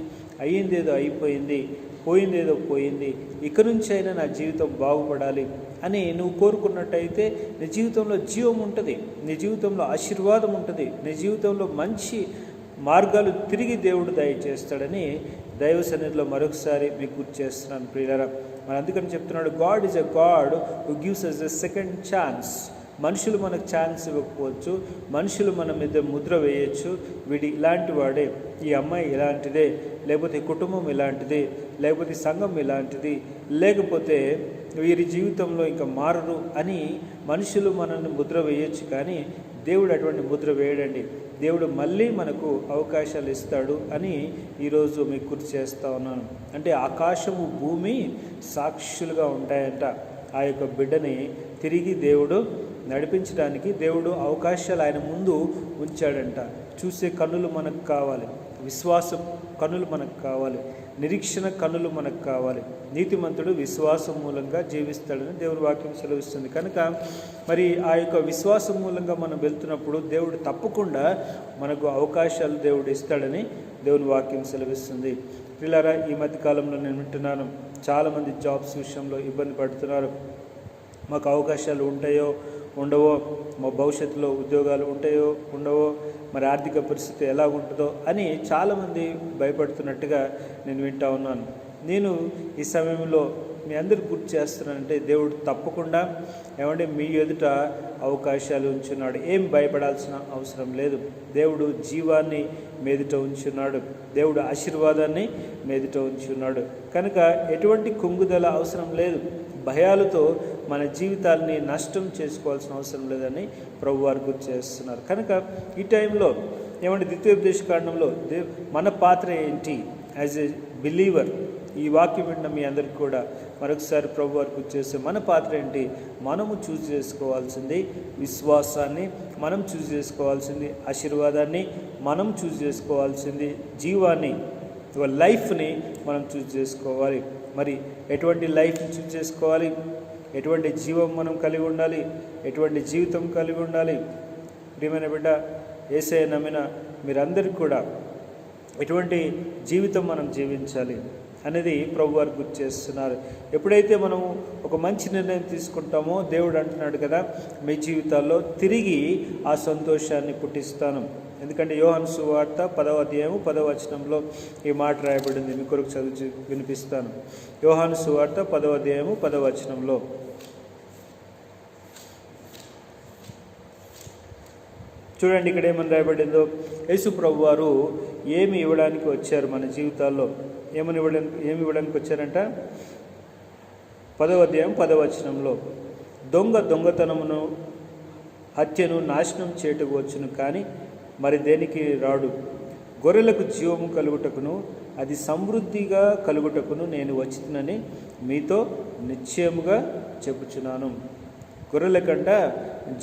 అయ్యిందేదో అయిపోయింది, పోయిందేదో పోయింది, ఇక నుంచి అయినా నా జీవితం బాగుపడాలి అని నువ్వు కోరుకున్నట్టయితే నీ జీవితంలో జీవం ఉంటుంది, నీ జీవితంలో ఆశీర్వాదం ఉంటుంది, నీ జీవితంలో మంచి మార్గాలు తిరిగి దేవుడు దయచేస్తాడని దైవ సన్నిధిలో మరొకసారి మీకు గుర్తు చేస్తున్నాను ప్రియులారా. మరి అందుకని చెప్తున్నాడు, God is a God who gives us a second chance. మనుషులు మనకు ఛాన్స్ ఇవ్వకపోవచ్చు, మనుషులు మన మీద ముద్ర వేయచ్చు, వీడి ఇలాంటి వాడే, ఈ అమ్మాయి ఇలాంటిదే, లేకపోతే కుటుంబం ఇలాంటిది, లేకపోతే సంఘం ఇలాంటిది, లేకపోతే వీరి జీవితంలో ఇంకా మారరు అని మనుషులు మనల్ని ముద్ర వేయచ్చు. కానీ దేవుడు అటువంటి ముద్ర వేయడండి. దేవుడు మళ్ళీ మనకు అవకాశాలు ఇస్తాడు అని ఈరోజు మీకు గుర్తు చేస్తూ ఉన్నాను. అంటే ఆకాశము భూమి సాక్షులుగా ఉంటాయంట. ఆ యొక్క బిడ్డని తిరిగి దేవుడు నడిపించడానికి దేవుడు అవకాశాలు ఆయన ముందు ఉంచాడంట. చూసే కన్నులు మనకు కావాలి, విశ్వాసం కన్నులు మనకు కావాలి, నిరీక్షణ కన్నులు మనకు కావాలి. నీతిమంతుడు విశ్వాసం మూలంగా జీవిస్తాడని దేవుని వాక్యం సెలవిస్తుంది. కనుక మరి ఆ యొక్క విశ్వాసం మూలంగా మనం వెళ్తున్నప్పుడు దేవుడు తప్పకుండా మనకు అవకాశాలు దేవుడు ఇస్తాడని దేవుని వాక్యం సెలవిస్తుంది. పిల్లరా, ఈ మధ్యకాలంలో నేను వింటున్నాను, చాలామంది జాబ్స్ విషయంలో ఇబ్బంది పడుతున్నారు. మాకు అవకాశాలు ఉంటాయో ఉండవో, మా భవిష్యత్తులో ఉద్యోగాలు ఉంటాయో ఉండవో, మరి ఆర్థిక పరిస్థితి ఎలా ఉంటుందో అని చాలామంది భయపడుతున్నట్టుగా నేను వింటా ఉన్నాను. నేను ఈ సమయంలో మీ అందరికి గుర్తు చేస్తున్నానంటే దేవుడు తప్పకుండా ఏమంటే మీ ఎదుట అవకాశాలు ఉంచున్నాడు. ఏం భయపడాల్సిన అవసరం లేదు. దేవుడు జీవాన్ని మీదుట ఉంచున్నాడు. దేవుడు ఆశీర్వాదాన్ని మీదుట ఉంచున్నాడు. కనుక ఎటువంటి కుంగుదల అవసరం లేదు. భయాలతో మన జీవితాన్ని నష్టం చేసుకోవాల్సిన అవసరం లేదని ప్రభు వారు గుర్తు చేస్తున్నారు. కనుక ఈ టైంలో ఏమంటే ద్వితీయోపదేశ కాండంలో మన పాత్ర ఏంటి యాజ్ ఎ బిలీవర్? ఈ వాక్యం విన్న మీ అందరికీ కూడా మరొకసారి ప్రభు వారు గుర్తు చేస్తే మన పాత్ర ఏంటి? మనము చూస్ చేసుకోవాల్సింది విశ్వాసాన్ని, మనం చూస్ చేసుకోవాల్సింది ఆశీర్వాదాన్ని, మనం చూస్ చేసుకోవాల్సింది జీవాన్ని, లైఫ్ని మనం చూస్ చేసుకోవాలి. మరి ఎటువంటి లైఫ్ని చూస్ చేసుకోవాలి? ఎటువంటి జీవం మనం కలిగి ఉండాలి? ఎటువంటి జీవితం కలిగి ఉండాలి? ప్రియమైన బిడ్డ, యేసయ్య నమ్మిన మీరందరికీ కూడా ఎటువంటి జీవితం మనం జీవించాలి అనేది ప్రభు వారు గుర్తు చేస్తున్నారు. ఎప్పుడైతే మనము ఒక మంచి నిర్ణయం తీసుకుంటామో దేవుడు అంటున్నాడు కదా, మీ జీవితాల్లో తిరిగి ఆ సంతోషాన్ని పుట్టిస్తాను. ఎందుకంటే యోహాను సువార్త 10వ అధ్యాయము 10వ వచనంలో ఈ మాట రాయబడింది. మీ కొరకు చదివి వినిపిస్తాను. యోహాను సువార్త 10వ అధ్యాయము 10వ వచనంలో చూడండి, ఇక్కడ ఏమని రాయబడిందో. యేసు ప్రభు వారు ఏమి ఇవ్వడానికి వచ్చారు మన జీవితాల్లో? ఏమి ఇవ్వడానికి వచ్చారంట? 10వ అధ్యాయం 10వ వచనంలో, దొంగతనమును హత్యను నాశనం చేయుటకు వచ్చును, కానీ మరి దేనికి రాడు. గొర్రెలకు జీవము కలుగుటకును అది సమృద్ధిగా కలుగుటకును నేను వచ్చినని మీతో నిశ్చయముగా చెప్పుచున్నాను. గొర్రెల కంట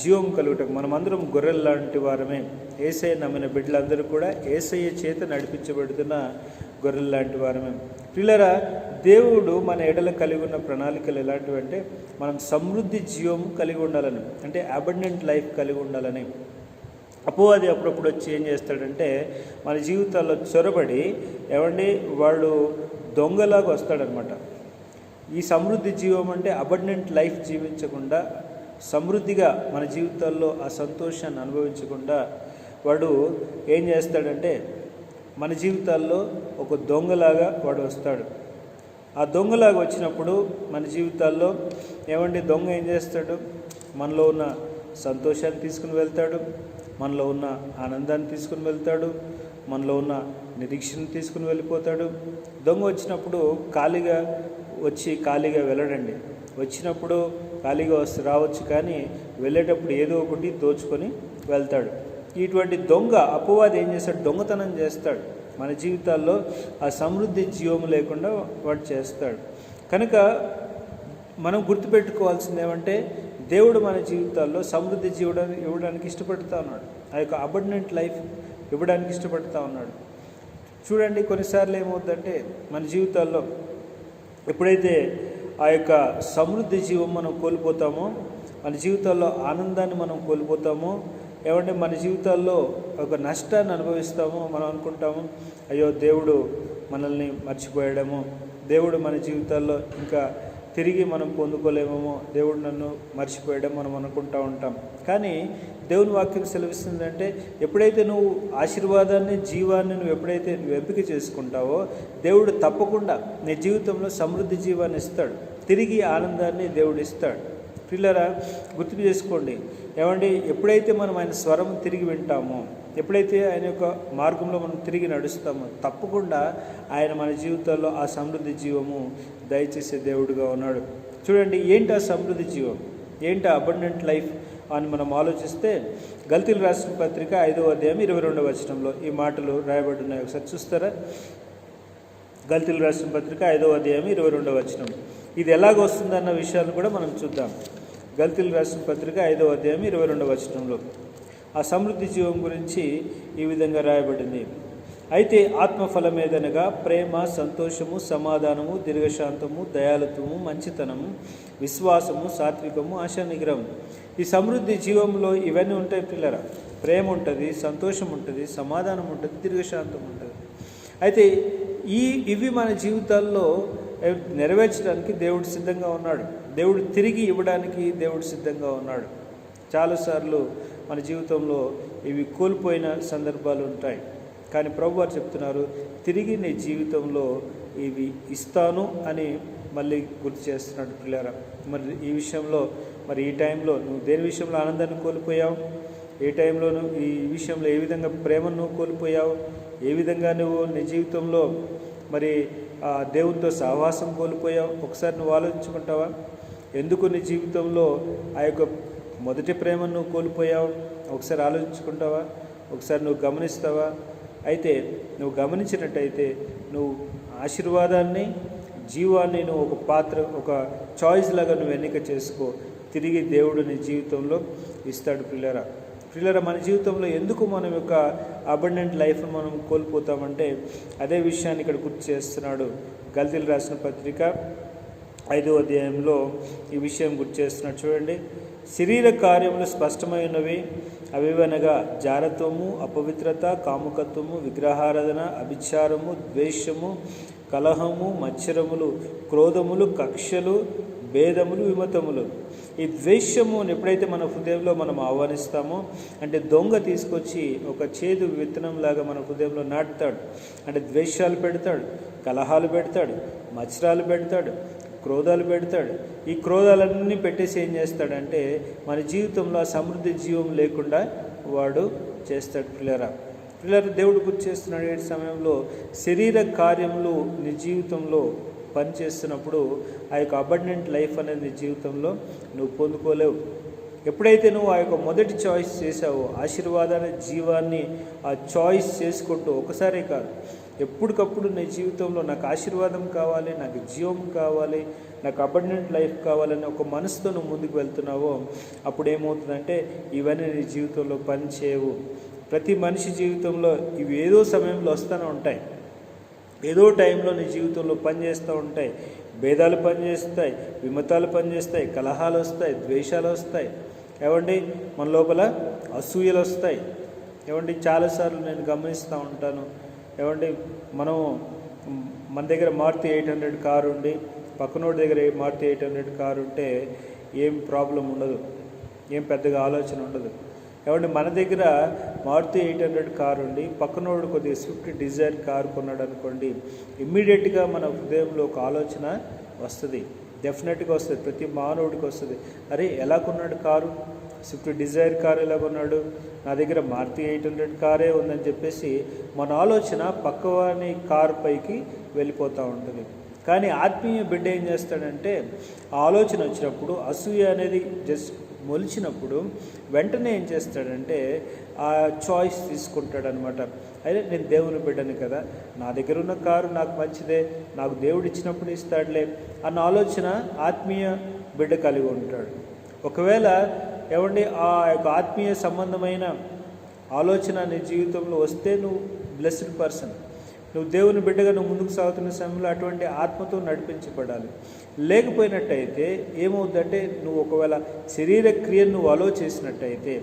జీవం కలుగుటకు, మనమందరం గొర్రెల లాంటి వారమే. యేసయ్య నమ్మిన బిడ్డలందరూ కూడా యేసయ్య చేత నడిపించబడుతున్న గొర్రెల లాంటి వారమే. పిల్లరా, దేవుడు మన ఎడల కలిగి ఉన్న ప్రణాళికలు ఎలాంటివి అంటే మనం సమృద్ధి జీవం కలిగి ఉండాలని, అంటే అబండెంట్ లైఫ్ కలిగి ఉండాలని. అపవాది అప్పుడప్పుడు వచ్చి ఏం చేస్తాడంటే మన జీవితాల్లో చొరబడి వాడు దొంగలాగా వస్తాడనమాట. ఈ సమృద్ధి జీవం అంటే అబండెంట్ లైఫ్ జీవించకుండా, సమృద్ధిగా మన జీవితాల్లో ఆ సంతోషాన్ని అనుభవించకుండా వాడు ఏం చేస్తాడంటే మన జీవితాల్లో ఒక దొంగలాగా వాడు వస్తాడు. ఆ దొంగలాగా వచ్చినప్పుడు మన జీవితాల్లో దొంగ ఏం చేస్తాడు? మనలో ఉన్న సంతోషాన్ని తీసుకుని వెళ్తాడు, మనలో ఉన్న ఆనందాన్ని తీసుకుని వెళ్తాడు, మనలో ఉన్న నిరీక్షను తీసుకుని వెళ్ళిపోతాడు. దొంగ వచ్చినప్పుడు ఖాళీగా వెళ్ళడండి. వచ్చినప్పుడు ఖాళీగా రావచ్చు, కానీ వెళ్ళేటప్పుడు ఏదో ఒకటి దోచుకొని వెళ్తాడు. ఇటువంటి దొంగ అపవాది ఏం చేస్తాడు? దొంగతనం చేస్తాడు. మన జీవితాల్లో ఆ సమృద్ధి జీవం లేకుండా వాడు చేస్తాడు. కనుక మనం గుర్తుపెట్టుకోవాల్సింది ఏమంటే దేవుడు మన జీవితాల్లో సమృద్ధి ఇవ్వడానికి ఇష్టపడుతూ ఉన్నాడు. ఆ యొక్క అబండెంట్ లైఫ్ ఇవ్వడానికి ఇష్టపడుతూ ఉన్నాడు. చూడండి, కొన్నిసార్లు ఏమవుతుందంటే మన జీవితాల్లో ఎప్పుడైతే ఆ యొక్క సమృద్ధి జీవం మనం కోల్పోతామో, మన జీవితాల్లో ఆనందాన్ని మనం కోల్పోతామో, మన జీవితాల్లో ఒక నష్టాన్ని అనుభవిస్తామో, మనం అనుకుంటాము అయ్యో దేవుడు మనల్ని మర్చిపోయాడేమో, దేవుడు మన జీవితాల్లో ఇంకా తిరిగి మనం పొందుకోలేమేమో, దేవుడు నన్ను మర్చిపోయాడో మనం అనుకుంటూ ఉంటాం. కానీ దేవుని వాక్యం సెలవిస్తుందంటే ఎప్పుడైతే నువ్వు ఆశీర్వాదాన్ని, జీవాన్ని ఎప్పుడైతే ఎంపిక చేసుకుంటావో దేవుడు తప్పకుండా నీ జీవితంలో సమృద్ధి జీవాన్ని ఇస్తాడు, తిరిగి ఆనందాన్ని దేవుడు ఇస్తాడు. పిల్లరా, గుర్తు చేసుకోండి, ఎప్పుడైతే మనం ఆయన స్వరం తిరిగి వింటామో, ఎప్పుడైతే ఆయన యొక్క మార్గంలో మనం తిరిగి నడుస్తామో తప్పకుండా ఆయన మన జీవితాల్లో ఆ సమృద్ధి జీవము దయచేసే దేవుడుగా ఉన్నాడు. చూడండి, ఏంటి ఆ సమృద్ధి జీవం, ఏంటి అబండెంట్ లైఫ్ అని మనం ఆలోచిస్తే గల్తీలు రాసిన పత్రిక 5వ అధ్యాయం 22వ వచనంలో ఈ మాటలు రాయబడున్నాయి. ఒకసారి చూస్తారా? గల్తీలు రాసిన పత్రిక 5వ అధ్యాయం 22వ వచనం. ఇది ఎలాగొస్తుందన్న విషయాలు కూడా మనం చూద్దాం. గల్తీలు రాసిన పత్రిక 5వ అధ్యాయం 22వ వచనంలో ఆ సమృద్ధి జీవం గురించి ఈ విధంగా రాయబడింది. అయితే ఆత్మఫలమేదనగా ప్రేమ, సంతోషము, సమాధానము, దీర్ఘశాంతము, దయాళుత్వము, మంచితనము, విశ్వాసము, సాత్వికము, ఆశా నిగ్రహం. ఈ సమృద్ధి జీవంలో ఇవన్నీ ఉంటాయి పిల్లరా. ప్రేమ ఉంటుంది, సంతోషం ఉంటుంది, సమాధానం ఉంటుంది, దీర్ఘశాంతం ఉంటుంది. అయితే ఇవి మన జీవితాల్లో నెరవేర్చడానికి దేవుడు సిద్ధంగా ఉన్నాడు. దేవుడు తిరిగి ఇవ్వడానికి దేవుడు సిద్ధంగా ఉన్నాడు. చాలాసార్లు మన జీవితంలో ఇవి కోల్పోయిన సందర్భాలు ఉంటాయి. కానీ ప్రభువారు చెప్తున్నారు, తిరిగి నీ జీవితంలో ఇవి ఇస్తాను అని మళ్ళీ గుర్తు చేస్తున్నాడు పిల్లరా. మరి ఈ విషయంలో మరి ఈ టైంలో నువ్వు దేని విషయంలో ఆనందాన్ని కోల్పోయావు? ఏ టైంలో నువ్వు ఈ విషయంలో ఏ విధంగా ప్రేమను నువ్వు కోల్పోయావు? ఏ విధంగా నువ్వు నీ జీవితంలో మరి దేవునితో సహవాసం కోల్పోయావు? ఒకసారి నువ్వు ఆలోచించుకుంటావా? ఎందుకు నీ జీవితంలో ఆ యొక్క మొదటి ప్రేమను నువ్వు కోల్పోయావు? ఒకసారి ఆలోచించుకుంటావా? ఒకసారి నువ్వు గమనిస్తావా? అయితే నువ్వు గమనించినట్టయితే నువ్వు ఆశీర్వాదాన్ని, జీవాన్ని నువ్వు ఒక పాత్ర, ఒక చాయిస్ లాగా నువ్వు ఎన్నిక చేసుకో. తిరిగి దేవుడు నీ జీవితంలో ఇస్తాడు. పిల్లరా, మన జీవితంలో ఎందుకు మనం యొక్క అబండెంట్ లైఫ్ను మనం కోల్పోతామంటే అదే విషయాన్ని ఇక్కడ గుర్తు చేస్తున్నాడు. గల్తీలు రాసిన పత్రిక 5వ అధ్యాయంలో ఈ విషయం గుర్తు చేస్తున్నాడు. చూడండి, శరీర కార్యములు స్పష్టమైనవి, అవివనగా జారత్వము, అపవిత్రత, కాముకత్వము, విగ్రహారాధన, అభిచారము, ద్వేషము, కలహము, మత్సరములు, క్రోధములు, కక్షలు, భేదములు, విమతములు. ఈ ద్వేషమును ఎప్పుడైతే మన హృదయంలో మనం ఆహ్వానిస్తామో, అంటే దొంగ తీసుకొచ్చి ఒక చేదు విత్తనంలాగా మన హృదయంలో నాటుతాడు. అంటే ద్వేషాలు పెడతాడు, కలహాలు పెడతాడు, మత్సరాలు పెడతాడు, క్రోధాలు పెడతాడు. ఈ క్రోధాలన్నీ పెట్టేసి ఏం చేస్తాడంటే మన జీవితంలో సమృద్ధి జీవం లేకుండా వాడు చేస్తాడు. పిల్లరా, దేవుడు గుర్తు చేస్తున్నాడు ఈ సమయంలో శరీర కార్యములు నీ జీవితంలో పనిచేస్తున్నప్పుడు ఆ యొక్క అబండెంట్ లైఫ్ అనేది నీ జీవితంలో నువ్వు పొందుకోలేవు. ఎప్పుడైతే నువ్వు ఆ యొక్క మొదటి చాయిస్ చేసావో, ఆశీర్వాదాన్ని, జీవాన్ని ఆ చాయిస్ చేసుకుంటూ ఒకసారే కాదు, ఎప్పటికప్పుడు నీ జీవితంలో నాకు ఆశీర్వాదం కావాలి, నాకు జీవం కావాలి, నాకు అబండెంట్ లైఫ్ కావాలని ఒక మనసుతో నువ్వు ముందుకు వెళ్తున్నావో అప్పుడు ఏమవుతుందంటే ఇవన్నీ నీ జీవితంలో పనిచేయవు. ప్రతి మనిషి జీవితంలో ఇవి ఏదో సమయంలో వస్తూనే ఉంటాయి, ఏదో టైంలో నీ జీవితంలో పనిచేస్తూ ఉంటాయి. భేదాలు పనిచేస్తాయి, విమతాలు పనిచేస్తాయి, కలహాలు వస్తాయి, ద్వేషాలు వస్తాయి. ఏమండి, మన లోపల అసూయలు వస్తాయి. ఏమండి, చాలాసార్లు నేను గమనిస్తూ ఉంటాను. ఏమండి, మన దగ్గర మారుతి 800 కారు ఉండి పక్కనోడి దగ్గర మారుతి 800 కారు ఉంటే ఏం ప్రాబ్లం ఉండదు, ఏం పెద్దగా ఆలోచన ఉండదు. ఏమంటే మన దగ్గర మారుతి 800 కారు ఉండి పక్కనోడు కొద్దిగా స్విఫ్ట్ డిజైర్ కారు కొన్నాడు అనుకోండి, ఇమ్మీడియట్గా మన హృదయంలో ఒక ఆలోచన వస్తుంది, డెఫినెట్గా వస్తుంది, ప్రతి మానవుడికి వస్తుంది. అరే ఎలా కొన్నాడు కారు, స్విఫ్ట్ డిజైర్ కారు ఎలా కొన్నాడు, నా దగ్గర మారుతి 800 కారే ఉందని చెప్పేసి మన ఆలోచన పక్కవాని కారు పైకి వెళ్ళిపోతూ ఉంటుంది. కానీ ఆత్మీయ బిడ్డ ఏం చేస్తాడంటే ఆ ఆలోచన వచ్చినప్పుడు, అసూయ అనేది జస్ట్ మొలిచినప్పుడు వెంటనే ఏం చేస్తాడంటే ఆ చాయిస్ తీసుకుంటాడనమాట. అయితే నేను దేవుని బిడ్డని కదా, నా దగ్గర ఉన్న కారు నాకు మంచిదే, నాకు దేవుడు ఇచ్చినప్పుడు ఇస్తాడులే అన్న ఆలోచన ఆత్మీయ బిడ్డ కలిగి ఉంటాడు. ఒకవేళ ఏమండి ఆ యొక్క ఆత్మీయ సంబంధమైన ఆలోచన నీ జీవితంలో వస్తే నువ్వు బ్లెస్డ్ పర్సన్, నువ్వు దేవుని బిడ్డగా నువ్వు ముందుకు సాగుతున్న సమయంలో అటువంటి ఆత్మతో నడిపించబడాలి. లేకపోయినట్టయితే ఏమవుద్దంటే నువ్వు ఒకవేళ శరీర క్రియను నువ్వు అలో చేసినట్టయితే,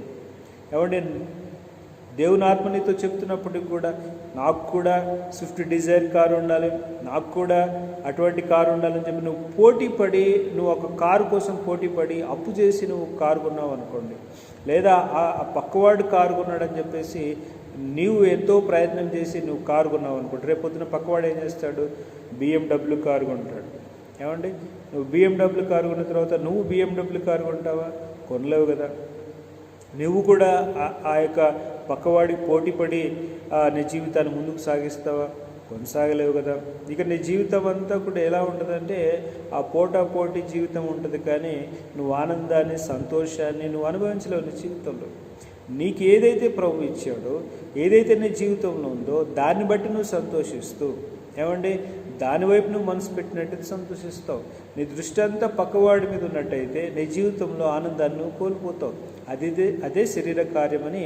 ఏమంటే దేవుని ఆత్మ నీతో చెప్తున్నప్పటికి కూడా నాకు కూడా స్విఫ్ట్ డిజైర్ కారు ఉండాలి, నాకు కూడా అటువంటి కారు ఉండాలని చెప్పి నువ్వు పోటీపడి, నువ్వు ఒక కారు కోసం పోటీపడి అప్పు చేసి నువ్వు కారు కొన్నావు అనుకోండి, లేదా ఆ పక్కవాడు కారు కొన్నాడని చెప్పేసి నీవు ఎంతో ప్రయత్నం చేసి నువ్వు కారు కొన్నావు అనుకోండి, రేపు పొద్దున పక్కవాడు ఏం చేస్తాడు, BMW కారు కొంటాడు. ఏమండి, నువ్వు BMW కారు కొన్న తర్వాత నువ్వు BMW కారు కొంటావా? కొనలేవు కదా. నువ్వు కూడా ఆ యొక్క పక్కవాడికి పోటీపడి నీ జీవితాన్ని ముందుకు సాగిస్తావా? కొనసాగలేవు కదా. ఇక నీ జీవితం అంతా కూడా ఎలా ఉంటుందంటే ఆ పోటీ జీవితం ఉంటుంది, కానీ నువ్వు ఆనందాన్ని, సంతోషాన్ని నువ్వు అనుభవించలేవు నీ జీవితంలో. నీకు ఏదైతే ప్రభు ఇచ్చాడో, ఏదైతే నీ జీవితంలో ఉందో దాన్ని బట్టి నువ్వు సంతోషిస్తూ, ఏమండి దానివైపు నువ్వు మనసు పెట్టినట్టయితే సంతోషిస్తావు. నీ దృష్టి అంతా పక్కవాడి మీద ఉన్నట్టయితే నీ జీవితంలో ఆనందాన్ని నువ్వు కోల్పోతావు. అదే శరీర కార్యమని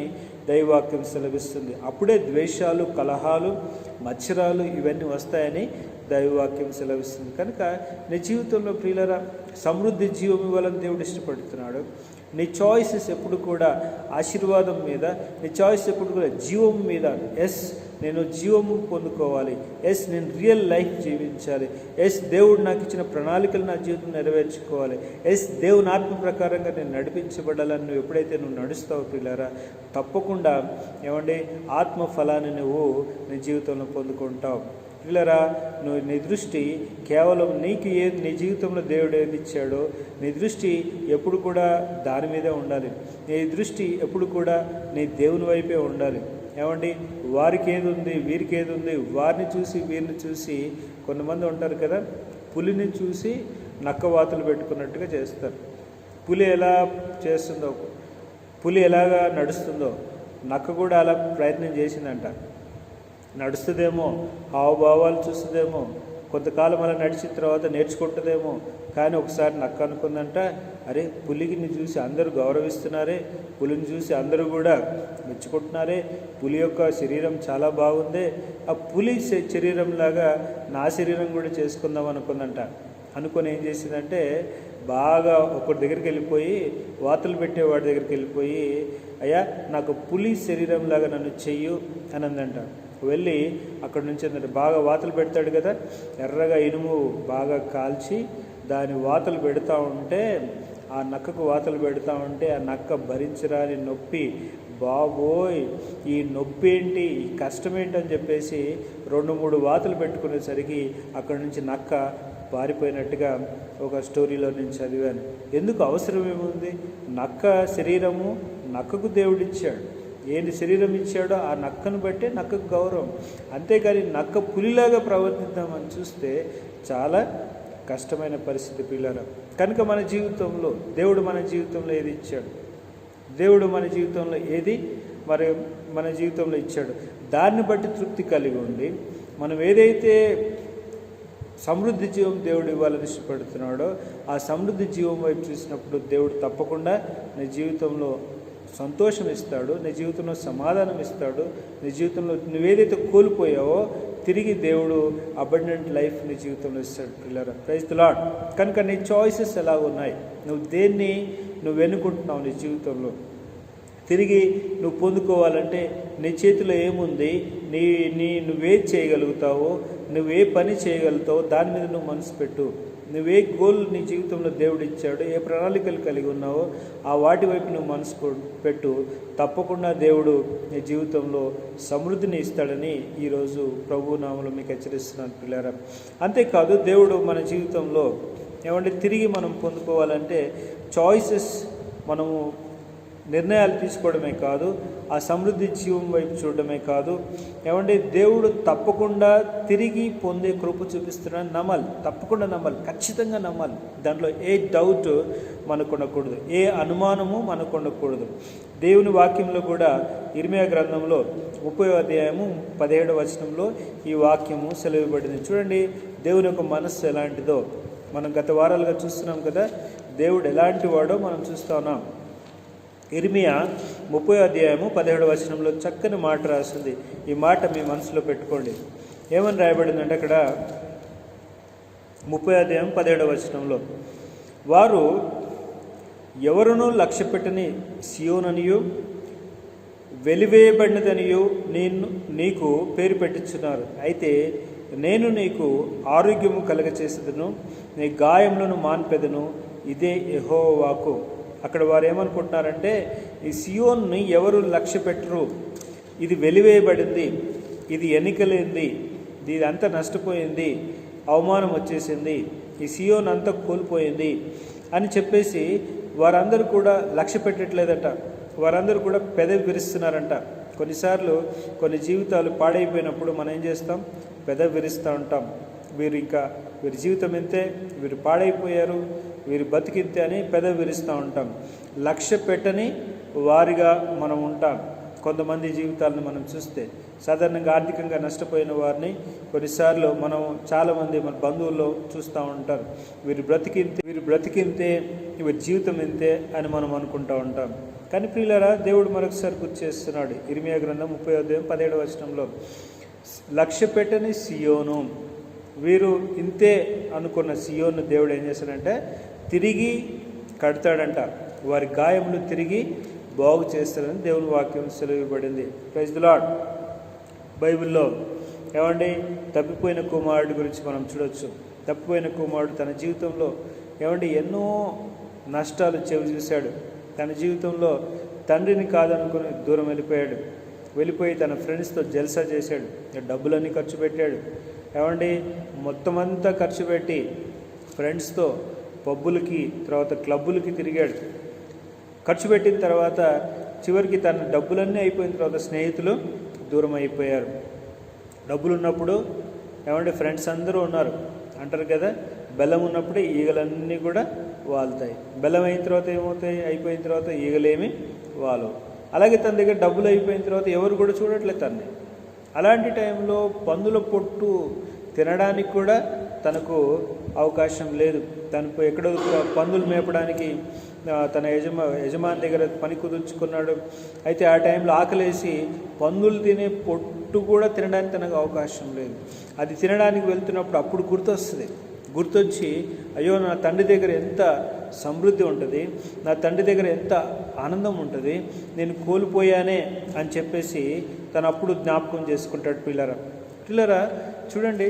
దైవవాక్యం సెలవిస్తుంది. అప్పుడే ద్వేషాలు, కలహాలు, మత్సరాలు ఇవన్నీ వస్తాయని దైవవాక్యం సెలవిస్తుంది. కనుక నీ జీవితంలో ప్రియులరా సమృద్ధి జీవం ఇవ్వాలని దేవుడు ఇష్టపడుతున్నాడు. నీ చాయిసెస్ ఎప్పుడు కూడా ఆశీర్వాదం మీద, నీ చాయిస్ ఎప్పుడు కూడా జీవం మీద. ఎస్ నేను జీవము పొందుకోవాలి, ఎస్ నేను రియల్ లైఫ్ జీవించాలి, ఎస్ దేవుడు నాకు ఇచ్చిన ప్రణాళికలు నా జీవితం నెరవేర్చుకోవాలి, ఎస్ దేవుని ఆత్మ ప్రకారంగా నేను నడిపించబడాలని నువ్వు ఎప్పుడైతే నువ్వు నడుస్తావు పిల్లరా, తప్పకుండా ఏమండి ఆత్మ ఫలాన్ని నువ్వు నీ జీవితంలో పొందుకుంటావు. పిల్లరా, నువ్వు నీ దృష్టి కేవలం నీకు నీ జీవితంలో దేవుడు ఏది ఇచ్చాడో నీ దృష్టి ఎప్పుడు కూడా దాని మీదే ఉండాలి. నీ దృష్టి ఎప్పుడు కూడా నీ దేవుని వైపే ఉండాలి. ఏమండి, వారికి ఏది ఉంది, వీరికి ఏది ఉంది, వారిని చూసి వీరిని చూసి కొంతమంది ఉంటారు కదా, పులిని చూసి నక్క వాతలు పెట్టుకున్నట్టుగా చేస్తారు. పులి ఎలా చేస్తుందో, పులి ఎలాగా నడుస్తుందో నక్క కూడా అలా ప్రయత్నం చేసిందంట. నడుస్తుందేమో, హావభావాలు చూస్తుందేమో, కొంతకాలం అలా నడిచిన తర్వాత నేర్చుకుంటుందేమో. కానీ ఒకసారి నక్క అనుకుందంట, అరే పులిని చూసి అందరూ గౌరవిస్తున్నారే, పులిని చూసి అందరూ కూడా మెచ్చుకుంటున్నారే, పులి యొక్క శరీరం చాలా బాగుంది, ఆ పులి శరీరంలాగా నా శరీరం కూడా చేసుకుందాం అనుకుందంట. అనుకొని ఏం చేసిందంటే బాగా ఒకరి దగ్గరికి వెళ్ళిపోయి, వాతలు పెట్టేవాడి దగ్గరికి వెళ్ళిపోయి, అయ్యా నాకు పులి శరీరంలాగా నన్ను చెయ్యు అని అందంట. వెళ్ళి అక్కడ నుంచి ఏంటంటే బాగా వాతలు పెడతాడు కదా, ఎర్రగా ఇనుము బాగా కాల్చి దాని వాతలు పెడతా ఉంటే, ఆ నక్కకు వాతలు పెడతా ఉంటే ఆ నక్క భరించరాని నొప్పి, బాబోయ్ ఈ నొప్పి ఏంటి, ఈ కష్టం ఏంటి అని చెప్పేసి 2-3 వాతలు పెట్టుకునేసరికి అక్కడి నుంచి నక్క పారిపోయినట్టుగా ఒక స్టోరీలో నేను చదివాను. ఎందుకు, అవసరం ఏముంది? నక్క శరీరము నక్కకు దేవుడిచ్చాడు. ఏంటి శరీరం ఇచ్చాడో ఆ నక్కను బట్టే నక్కకు గౌరవం. అంతేకాని నక్క పులిలాగా ప్రవర్తిద్దామని చూస్తే చాలా కష్టమైన పరిస్థితి పిల్లలు. కనుక మన జీవితంలో దేవుడు మన జీవితంలో ఏది ఇచ్చాడు, దేవుడు మన జీవితంలో ఏది మరి మన జీవితంలో ఇచ్చాడు, దాన్ని బట్టి తృప్తి కలిగి ఉండి మనం ఏదైతే సమృద్ధి జీవం దేవుడు ఇవ్వాలని ఇష్టపడుతున్నాడో ఆ సమృద్ధి జీవం వైపు చూసినప్పుడు దేవుడు తప్పకుండా నీ జీవితంలో సంతోషం ఇస్తాడు, నీ జీవితంలో సమాధానం ఇస్తాడు. నీ జీవితంలో నువ్వేదైతే కోల్పోయావో తిరిగి దేవుడు అబండెంట్ లైఫ్ నీ జీవితంలో ఇస్తాడు. పిల్లరా, ప్రైజ్ ది లార్డ్. కనుక నీ చాయిసెస్ ఎలా ఉన్నాయి, నువ్వు దేన్ని నువ్వు ఎన్నుకుంటున్నావు నీ జీవితంలో తిరిగి నువ్వు పొందుకోవాలంటే నీ చేతిలో ఏముంది, నువ్వేది చేయగలుగుతావో, నువ్వే పని చేయగలుగుతావో దాని మీద నువ్వు మనసు పెట్టు. నువ్వే గోల్ నీ జీవితంలో దేవుడు ఇచ్చాడు, ఏ ప్రణాళికలు కలిగి ఉన్నావో ఆ వాటి వైపు నువ్వు మనసు పెట్టు. తప్పకుండా దేవుడు నీ జీవితంలో సమృద్ధిని ఇస్తాడని ఈరోజు ప్రభు నామములో మీకు హెచ్చరిస్తున్నాను పిల్లారా. అంతేకాదు దేవుడు మన జీవితంలో ఏమంటే తిరిగి మనం పొందుకోవాలంటే చాయిసెస్, మనము నిర్ణయాలు తీసుకోవడమే కాదు, ఆ సమృద్ధి జీవం వైపు చూడడమే కాదు, ఏమంటే దేవుడు తప్పకుండా తిరిగి పొందే కృప చూపిస్తున్నాడు. నమ్మాలి, తప్పకుండా నమ్మాలి, ఖచ్చితంగా నమ్మాలి. దాంట్లో ఏ డౌట్ మనకు ఉండకూడదు, ఏ అనుమానము మనకు ఉండకూడదు. దేవుని వాక్యంలో కూడా ఇర్మియా గ్రంథంలో 30వ అధ్యాయము 17వ వచనంలో ఈ వాక్యము సెలవుబడింది. చూడండి దేవుని యొక్క మనస్సు ఎలాంటిదో మనం గత వారాలుగా చూస్తున్నాం కదా, దేవుడు ఎలాంటి వాడో మనం చూస్తా ఉన్నాం. ఇర్మియా 30వ అధ్యాయము 17వ వచనంలో చక్కని మాట రాసింది. ఈ మాట మీ మనసులో పెట్టుకోండి. ఏమని రాయబడిందంటే అక్కడ 30వ అధ్యాయం 17వ వచనంలో, వారు ఎవరునూ లక్ష్యపెట్టని సియోననియు వెలివేయబడినదనియు నీకు పేరు పెట్టించున్నారు. అయితే నేను నీకు ఆరోగ్యము కలగచేసేదను, నీ గాయములను మాన్పెదను, ఇదే యెహోవా వాక్కు. అక్కడ వారు ఏమనుకుంటున్నారంటే ఈ సియోన్ని ఎవరు లక్ష్య పెట్టరు, ఇది వెలివేయబడింది, ఇది ఎన్నికలేంది, ఇది అంతా నష్టపోయింది, అవమానం వచ్చేసింది, ఈ సియోన్ అంతా కోల్పోయింది అని చెప్పేసి వారందరూ కూడా లక్ష్య పెట్టట్లేదట. వారందరూ కూడా పెదవి విరుస్తున్నారంట. కొన్నిసార్లు కొన్ని జీవితాలు పాడైపోయినప్పుడు మనం ఏం చేస్తాం, పెదవి విరుస్తూ ఉంటాం. వీరి జీవితం ఇంతే, వీరు పాడైపోయారు, వీరు బతికింతే అని పెదవి విరుస్తూ ఉంటాం. లక్ష్య పెట్టని వారిగా మనం ఉంటాం. కొంతమంది జీవితాలను మనం చూస్తే సాధారణంగా ఆర్థికంగా నష్టపోయిన వారిని కొన్నిసార్లు మనం చాలామంది మన బంధువుల్లో చూస్తూ ఉంటారు. వీరు బ్రతికింతే, వీరి జీవితం ఇంతే అని మనం అనుకుంటూ ఉంటాం. కానీ ప్రియులారా, దేవుడు మరొకసారి గుర్తు చేస్తున్నాడు. ఇర్మియా గ్రంథం 30వ అధ్యాయం 17వ వచనంలో, లక్ష్య పెట్టని సియోను, వీరు ఇంతే అనుకున్న సియోను దేవుడు ఏం చేశాడంటే తిరిగి కడతాడంట, వారి గాయములు తిరిగి బాగు చేస్తాడని దేవుని వాక్యం సెలవుబడింది. Praise the lord. బైబిల్లో ఏమండి తప్పిపోయిన కుమారుడి గురించి మనం చూడొచ్చు. తప్పిపోయిన కుమారుడు తన జీవితంలో ఏమండి ఎన్నో నష్టాలు చూశాడు. తన జీవితంలో తండ్రిని కాదనుకుని దూరం వెళ్ళిపోయి తన ఫ్రెండ్స్తో జల్సా చేశాడు, డబ్బులన్నీ ఖర్చు పెట్టాడు, ఏమండి మొత్తం అంతా ఖర్చు పెట్టి ఫ్రెండ్స్తో పబ్బులకి తర్వాత క్లబ్బులకి తిరిగాడు. ఖర్చు పెట్టిన తర్వాత చివరికి తన డబ్బులన్నీ అయిపోయిన తర్వాత స్నేహితులు దూరం అయిపోయారు. డబ్బులు ఉన్నప్పుడు ఏమంటే ఫ్రెండ్స్ అందరూ ఉన్నారు అంటారు కదా, బెల్లం ఉన్నప్పుడే ఈగలన్నీ కూడా వాలుతాయి. బెల్లం అయిన తర్వాత ఏమవుతాయి, అయిపోయిన తర్వాత ఈగలేమి వాలు. అలాగే తన దగ్గర డబ్బులు అయిపోయిన తర్వాత ఎవరు కూడా చూడట్లేదు తన్ని. అలాంటి టైంలో పందుల పొట్టు తినడానికి కూడా తనకు అవకాశం లేదు. తనకు ఎక్కడో పందులు మేపడానికి తన యజమాని దగ్గర పని కుదుర్చుకున్నాడు. అయితే ఆ టైంలో ఆకలేసి పందులు తినే పొట్టు కూడా తినడానికి తనకు అవకాశం లేదు. అది తినడానికి వెళ్తున్నప్పుడు అప్పుడు గుర్తొచ్చి అయ్యో నా తండ్రి దగ్గర ఎంత సమృద్ధి ఉంటుంది, నా తండ్రి దగ్గర ఎంత ఆనందం ఉంటుంది, నేను కోల్పోయానే అని చెప్పేసి తను అప్పుడు జ్ఞాపకం చేసుకుంటాడు. పిల్లరా చూడండి,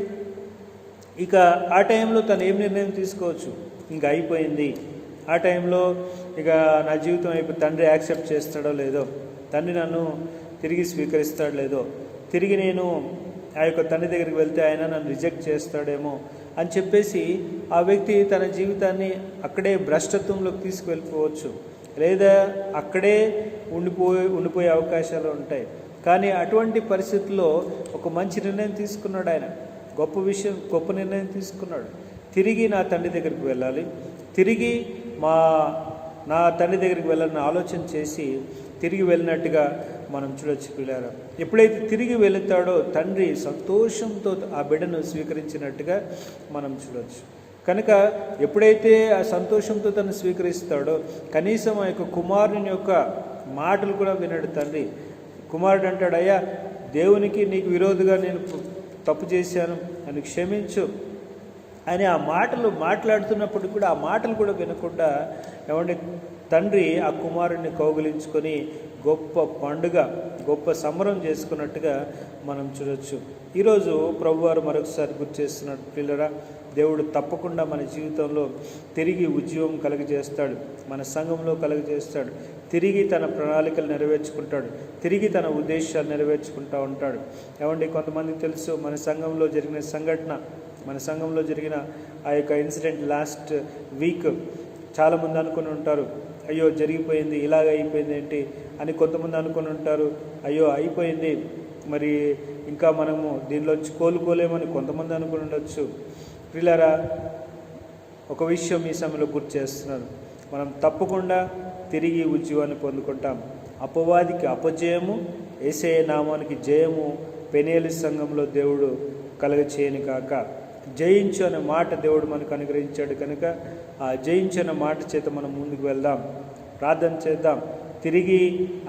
ఇక ఆ టైంలో తను ఏం నిర్ణయం తీసుకోవచ్చు, ఇంకా అయిపోయింది. ఆ టైంలో ఇక నా జీవితం అయిపోయి తండ్రి యాక్సెప్ట్ చేస్తాడో లేదో, తండ్రి నన్ను తిరిగి స్వీకరిస్తాడో లేదో, తిరిగి నేను ఆ యొక్క తండ్రి దగ్గరికి వెళ్తే ఆయన నన్ను రిజెక్ట్ చేస్తాడేమో అని చెప్పేసి ఆ వ్యక్తి తన జీవితాన్ని అక్కడే భ్రష్టత్వంలోకి తీసుకువెళ్ళిపోవచ్చు, లేదా అక్కడే ఉండిపోయే అవకాశాలు ఉంటాయి. కానీ అటువంటి పరిస్థితుల్లో ఒక మంచి నిర్ణయం తీసుకున్నాడు ఆయన. గొప్ప నిర్ణయం తీసుకున్నాడు. తిరిగి నా తండ్రి దగ్గరికి వెళ్ళాలి, తిరిగి నా తండ్రి దగ్గరికి వెళ్ళాలని ఆలోచన చేసి తిరిగి వెళ్ళినట్టుగా మనం చూడొచ్చు పిల్లారా. ఎప్పుడైతే తిరిగి వెళుతాడో తండ్రి సంతోషంతో ఆ బిడ్డను స్వీకరించినట్టుగా మనం చూడొచ్చు. కనుక ఎప్పుడైతే ఆ సంతోషంతో తను స్వీకరిస్తాడో కనీసం ఆ యొక్క కుమారుని యొక్క మాటలు కూడా వినడు తండ్రి. కుమారుడు అంటాడు, అయ్యా దేవునికి నీకు విరోధంగా నేను తప్పు చేశాను, నన్ను క్షమించు అని ఆ మాటలు మాట్లాడుతున్నప్పుడు కూడా ఆ మాటలు కూడా వినకుండా ఏమంటే తండ్రి ఆ కుమారుడిని కౌగిలించుకొని గొప్ప పండుగ, గొప్ప సంబరం చేసుకున్నట్టుగా మనం చూడొచ్చు. ఈరోజు ప్రభువారు మరొకసారి గుర్తు చేస్తున్నాడు. పిల్లరా, దేవుడు తప్పకుండా మన జీవితంలో తిరిగి ఉద్యోగం కలుగజేస్తాడు, మన సంఘంలో కలుగజేస్తాడు, తిరిగి తన ప్రణాళికలు నెరవేర్చుకుంటాడు, తిరిగి తన ఉద్దేశాలు నెరవేర్చుకుంటూ ఉంటాడు. ఏమండి కొంతమందికి తెలుసు మన సంఘంలో జరిగిన సంఘటన, మన సంఘంలో జరిగిన ఆ యొక్క ఇన్సిడెంట్ లాస్ట్ వీక్ చాలామంది అనుకుని ఉంటారు, అయ్యో జరిగిపోయింది, ఇలాగ అయిపోయింది ఏంటి అని. కొంతమంది అనుకుని ఉంటారు, అయ్యో అయిపోయింది, మరి ఇంకా మనము దీనిలోంచి కోలుకోలేమని కొంతమంది అనుకుని ఉండొచ్చు. పిల్లరా, ఒక విషయం ఈ సమయంలో గుర్తు చేస్తున్నాను, మనం తప్పకుండా తిరిగి ఉద్యోగాన్ని పొందుకుంటాం. అపవాదికి అపజయము, యేసయ్య నామానికి జయము పెనేలు సంఘంలో దేవుడు కలగచేయని కాక. జయించు అనే మాట దేవుడు మనకు అనుగ్రహించాడు కనుక ఆ జయించు అనే మాట చేత మనం ముందుకు వెళ్దాం, ప్రార్థన చేద్దాం. తిరిగి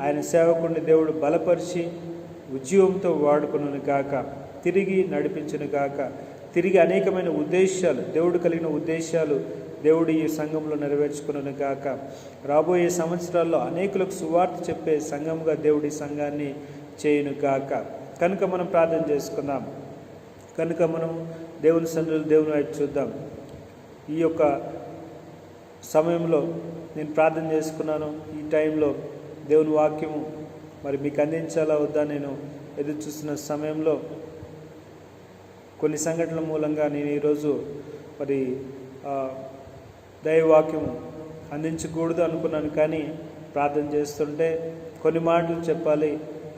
ఆయన సేవకుడిని దేవుడు బలపరిచి ఉద్యోగంతో వాడుకును కాక, తిరిగి నడిపించును కాక, తిరిగి అనేకమైన ఉద్దేశాలు, దేవుడు కలిగిన ఉద్దేశాలు దేవుడు ఈ సంఘంలో నెరవేర్చుకును కాక. రాబోయే సంవత్సరాల్లో అనేకులకు సువార్త చెప్పే సంఘంగా దేవుడి సంఘాన్ని చేయును కాక. కనుక మనం ప్రార్థన చేసుకుందాం. కనుక మనం దేవుని సన్నిధిలో దేవుని వైపు చూద్దాం. ఈ యొక్క సమయంలో నేను ప్రార్థన చేసుకున్నాను. ఈ టైంలో దేవుని వాక్యము మరి మీకు అందించాలా వద్దా నేను ఎదురు చూస్తున్న సమయంలో కొన్ని సంఘటనల మూలంగా నేను ఈరోజు మరి దైవవాక్యము అందించకూడదు అనుకున్నాను. కానీ ప్రార్థన చేస్తుంటే కొన్ని మాటలు చెప్పాలి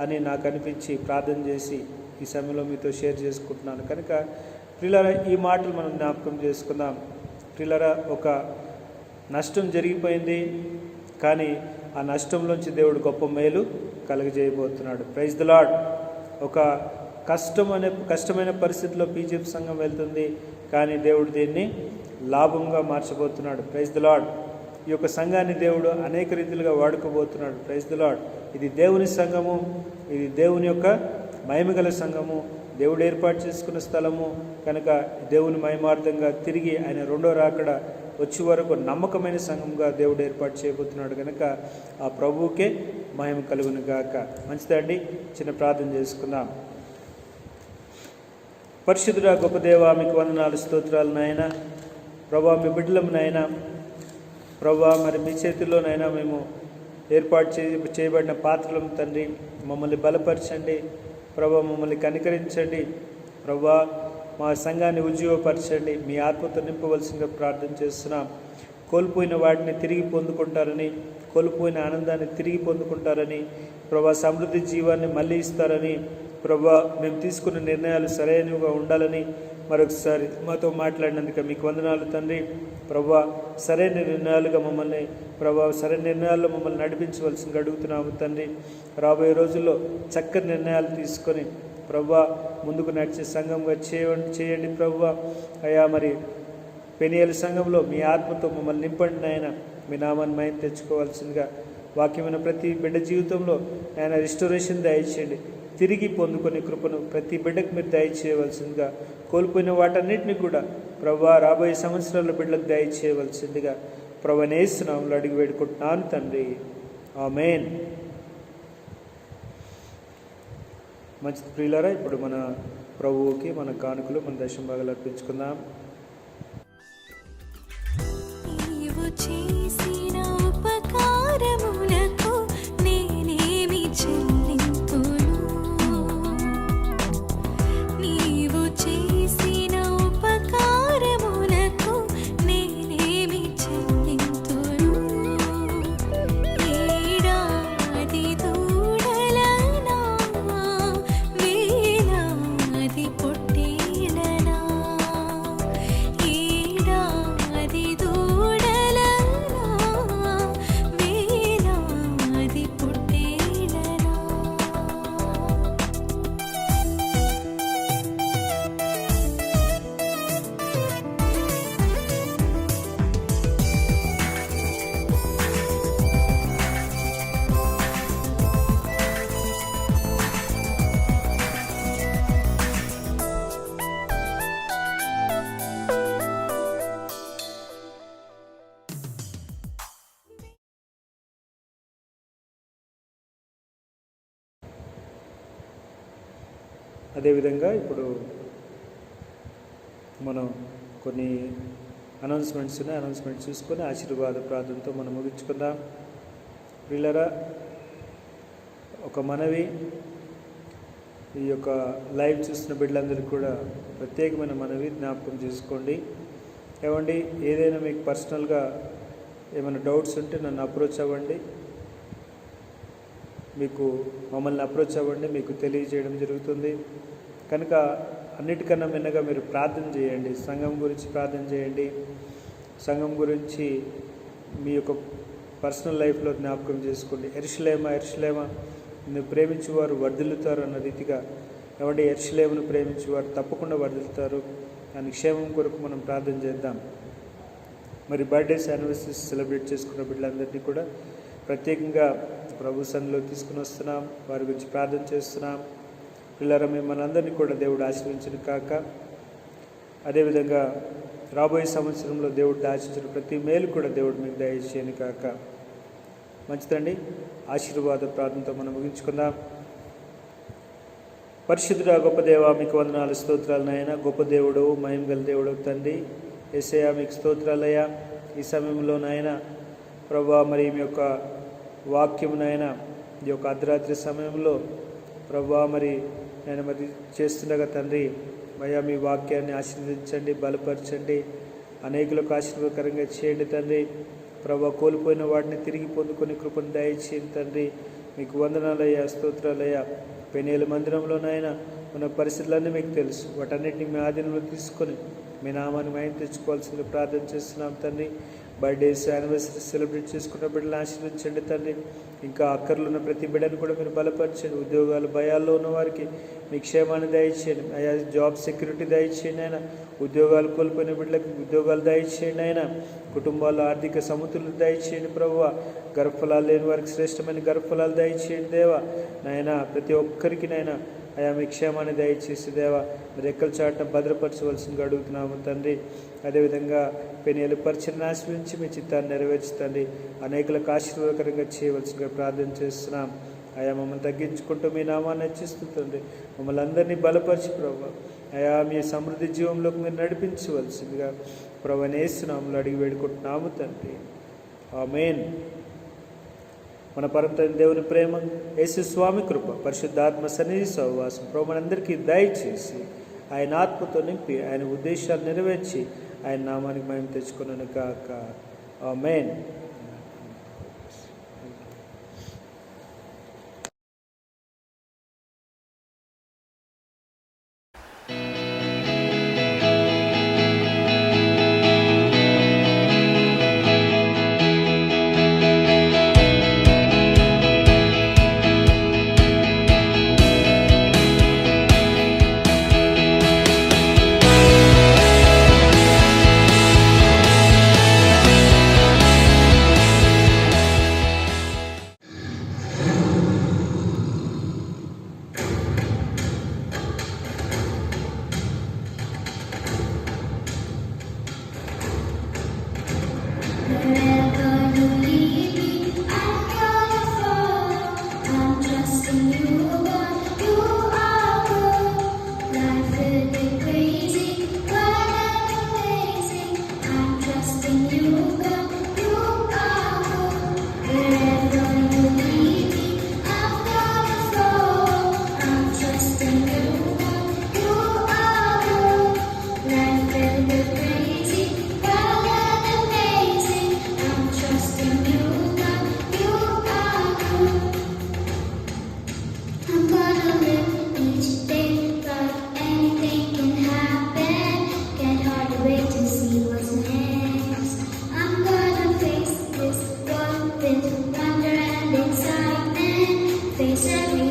అని నాకు అనిపించి ప్రార్థన చేసి ఈ సమయంలో మీతో షేర్ చేసుకుంటున్నాను. కనుక ప్రియులారా, ఈ మాటలు మనం జ్ఞాపకం చేసుకుందాం. ప్రియులారా, ఒక నష్టం జరిగిపోయింది, కానీ ఆ నష్టంలోంచి దేవుడు గొప్ప మేలు కలుగజేయబోతున్నాడు. Praise the lord. ఒక కష్టమైన పరిస్థితిలో పీజీఎఫ్ సంఘం వెళ్తుంది, కానీ దేవుడు దీన్ని లాభంగా మార్చబోతున్నాడు. Praise the lord. ఈ యొక్క సంఘాన్ని దేవుడు అనేక రీతిలుగా వాడుకోబోతున్నాడు. Praise the lord. ఇది దేవుని సంఘము, ఇది దేవుని యొక్క మహిమగల సంఘము, దేవుడు ఏర్పాటు చేసుకున్న స్థలము. కనుక దేవుని మహిమార్థంగా తిరిగి ఆయన రెండో రాకడ వచ్చే వరకు నమ్మకమైన సంఘంగా దేవుడు ఏర్పాటు చేయబోతున్నాడు. కనుక ఆ ప్రభువుకే మహిమ కలుగును గాక. మంచిదండి, చిన్న ప్రార్థన చేసుకుందాం. పరిశుద్ధుడా గొప్ప దేవా, మీకు వందనాలు, స్తోత్రాలు నాయన. ప్రభా, మీ బిడ్డలము నాయన, ప్రభా మరి మీ చేతుల్లోనైనా మేము ఏర్పాటు చేయబడిన పాత్రలం తండ్రి. మమ్మల్ని బలపరచండి ప్రభా, మమ్మల్ని కనికరించండి ప్రభా. మా సంఘాన్ని ఉజ్జీవపరచండి. మీ ఆత్మతో నింపవలసిందిగా ప్రార్థన చేస్తున్నాం. కోల్పోయిన వాటిని తిరిగి పొందుకుంటారని, కోల్పోయిన ఆనందాన్ని తిరిగి పొందుకుంటారని, ప్రభా సమృద్ధి జీవాన్ని మళ్ళీ ఇస్తారని, ప్రభా మేము తీసుకున్న నిర్ణయాలు సరైనవిగా ఉండాలని మరొకసారి మాతో మాట్లాడినందుకు మీకు వందనాలు తండ్రి. ప్రభా సరైన నిర్ణయాలుగా మమ్మల్ని, ప్రభా సరైన నిర్ణయాల్లో మమ్మల్ని నడిపించవలసిందిగా అడుగుతున్నాము తండ్రి. రాబోయే రోజుల్లో చక్కని నిర్ణయాలు తీసుకొని ప్రభా ముందుకు నడిచే సంఘంగా చేయండి ప్రభా. అయ్యా మరి పెనియల సంఘంలో మీ ఆత్మతో మమ్మల్ని నింపండి నాయన. మీ నామాన్ని మయం తెచ్చుకోవాల్సిందిగా వాక్యమైన ప్రతి బిడ్డ జీవితంలో ఆయన రిస్టోరేషన్ దయచేయండి. తిరిగి పొందుకునే కృపను ప్రతి బిడ్డకు మీరు దయచేయవలసిందిగా, కోల్పోయిన వాటన్నిటిని కూడా ప్రభా రాబోయే సంవత్సరాల బిడ్డలకు దయచేయవలసిందిగా ప్రభువైన యేసు నామములో అడిగి వేడుకుంటున్నాను తండ్రి. ఆమేన్. మంచిది ప్రియులారా, ఇప్పుడు మన ప్రభువుకి మన కానుకలు మన దశమ భాగాలు అర్పించుకుందాం. నీవు చేసిన ఉపకారములకు నేనేమి చెల్లింతును? నీవు చేసిన ఉపకారములకు నేనేమి చెల్లింతును? ఏడాది దూడలనా, వేలాది పొట్టేలనా, ఏడాది దూడలనా, వేలాది పొట్టేలనా. అదేవిధంగా ఇప్పుడు మనం కొన్ని అనౌన్స్మెంట్స్ ఉన్నాయి. అనౌన్స్మెంట్స్ చూసుకొని ఆశీర్వాద ప్రార్థనతో మనం ముగించుకుందాం. ప్రియులారా, ఒక మనవి, ఈ యొక్క లైవ్ చూస్తున్న బిడ్డలందరికీ కూడా ప్రత్యేకమైన మనవి జ్ఞాపకం చేసుకోండి. ఏమండి, ఏదైనా మీకు పర్సనల్గా ఏమైనా డౌట్స్ ఉంటే నన్ను అప్రోచ్ అవ్వండి. మీకు మమ్మల్ని అప్రోచ్ అవ్వండి, మీకు తెలియజేయడం జరుగుతుంది. కనుక అన్నిటికన్నా మిన్నగా మీరు ప్రార్థన చేయండి. సంఘం గురించి ప్రార్థన చేయండి. సంఘం గురించి మీ యొక్క పర్సనల్ లైఫ్లో జ్ఞాపకం చేసుకోండి. యెరూషలేమా యెరూషలేమా నిన్ను ప్రేమించేవారు వర్ధిల్లుతారు అన్న రీతిగా, ఏమంటే యెరూషలేమును ప్రేమించేవారు తప్పకుండా వర్ధిల్లుతారు. దాని క్షేమం కొరకు మనం ప్రార్థన చేద్దాం. మరి బర్త్డేస్, యానివర్సరీస్ సెలబ్రేట్ చేసుకున్న బిడ్డలందరినీ కూడా ప్రత్యేకంగా ప్రభు సన్నిధిలో తీసుకుని వస్తున్నాం. వారి గురించి ప్రార్థన చేస్తున్నాం. పిల్లల మనందరినీ కూడా దేవుడు ఆశీర్వించిన కాక, అదేవిధంగా రాబోయే సంవత్సరంలో దేవుడు ఆశించిన ప్రతి మేలు కూడా దేవుడు మీకు దయచేయను కాక. మంచిదండి, ఆశీర్వాద ప్రార్థనతో మనం ముగించుకుందాం. పరిశుద్ధుడా గొప్ప దేవా, మీకు వందనాలు, స్తోత్రాలు నాయన. గొప్ప దేవుడు, మహిమ గల దేవుడు తండ్రి యేసయ్యా, మీకు స్తోత్రాలయ్యా. ఈ సమయంలో నాయన ప్రభా, మరి మీ యొక్క వాక్యం నాయన ఈ యొక్క అర్ధరాత్రి సమయంలో ప్రభా మరి నేను మరి చేస్తుండగా తండ్రి మయ్యా, మీ వాక్యాన్ని ఆశీర్వదించండి, బలపరచండి, అనేకులకు ఆశీర్వాదకరంగా చేయండి తండ్రి. ప్రభా, కోల్పోయిన వాటిని తిరిగి పొందుకొని కృపను దయచేయండి తండ్రి. మీకు వందనాలయ్యా, స్తోత్రాలయ్యా. పెనేల మందిరంలోనైనా ఉన్న పరిస్థితులన్నీ మీకు తెలుసు. వాటన్నిటిని మీ ఆధీనంలో తీసుకొని మీ నామాన్ని మహిమ తెచ్చుకోవాల్సింది ప్రార్థన చేస్తున్నాం తండ్రి. బర్త్డేస్, యానివర్సరీస్ సెలబ్రేట్ చేసుకున్న బిడ్డలు ఆశీర్వదించండి తండ్రి. ఇంకా అక్కర్లు ఉన్న ప్రతి బిడ్డను కూడా మీరు బలపరచండి. ఉద్యోగాలు, భయాల్లో ఉన్న వారికి మీ క్షేమాన్ని దయచేయండి అయ్యా. జాబ్ సెక్యూరిటీ దయచేయండి ఆయన. ఉద్యోగాలు కోల్పోయిన బిడ్డలకు ఉద్యోగాలు దయచేయండి ఆయన. కుటుంబాల్లో ఆర్థిక సమతుల్యత దయచేయండి ప్రభువా. గర్భఫలాలు లేని వారికి శ్రేష్టమైన గర్భఫలాలు దయచేయండి దేవా. నాయన ప్రతి ఒక్కరికి నాయన అయా మీ క్షేమాన్ని దయచేసి దేవా మీరు రెక్కల చాటున భద్రపరచవలసిందిగా అడుగుతున్నాము తండ్రి. అదేవిధంగా పెనియలు పరిచయం ఆశ్రయించి మీ చిత్తాన్ని నెరవేర్చుతండి. అనేకులకు ఆశీర్వాదకరంగా చేయవలసిందిగా ప్రార్థన చేస్తున్నాం. అయా మమ్మల్ని తగ్గించుకుంటూ మీ నామాన్ని హెచ్చిస్తుందండి. మమ్మల్ని అందరినీ బలపరిచి ప్రభు అయా మీ సమృద్ధి జీవంలోకి మీరు నడిపించవలసిందిగా ప్రభు యేసు నామములో అడిగి వేడుకుంటున్నాము తండ్రి. ఆమేన్. మన పరమ దేవుని ప్రేమ, యేసు స్వామి కృప, పరిశుద్ధాత్మ సన్నిధి సహవాసం ప్రభు మనందరికీ దయచేసి ఆయన ఆత్మతో నింపి ఆయన ఉద్దేశాలు నెరవేర్చి ఆయన నామానికి మహిమ తెచ్చుకున్నాను కాక ఆమేన్. Wherever you lead me, I'm gonna follow. I'm trusting you, God. You are good. Life will be crazy, but I'm amazing. I'm trusting you, God. You are good. Wherever you lead me, I'm gonna follow. I'm trusting you, God. You are good. Life will be crazy, but I'm amazing. I'm trusting you, God. You are good. I'm gonna live each day like anything can happen. Can't hardly wait to see what's next. I'm gonna face this world with wonder and excitement. Face every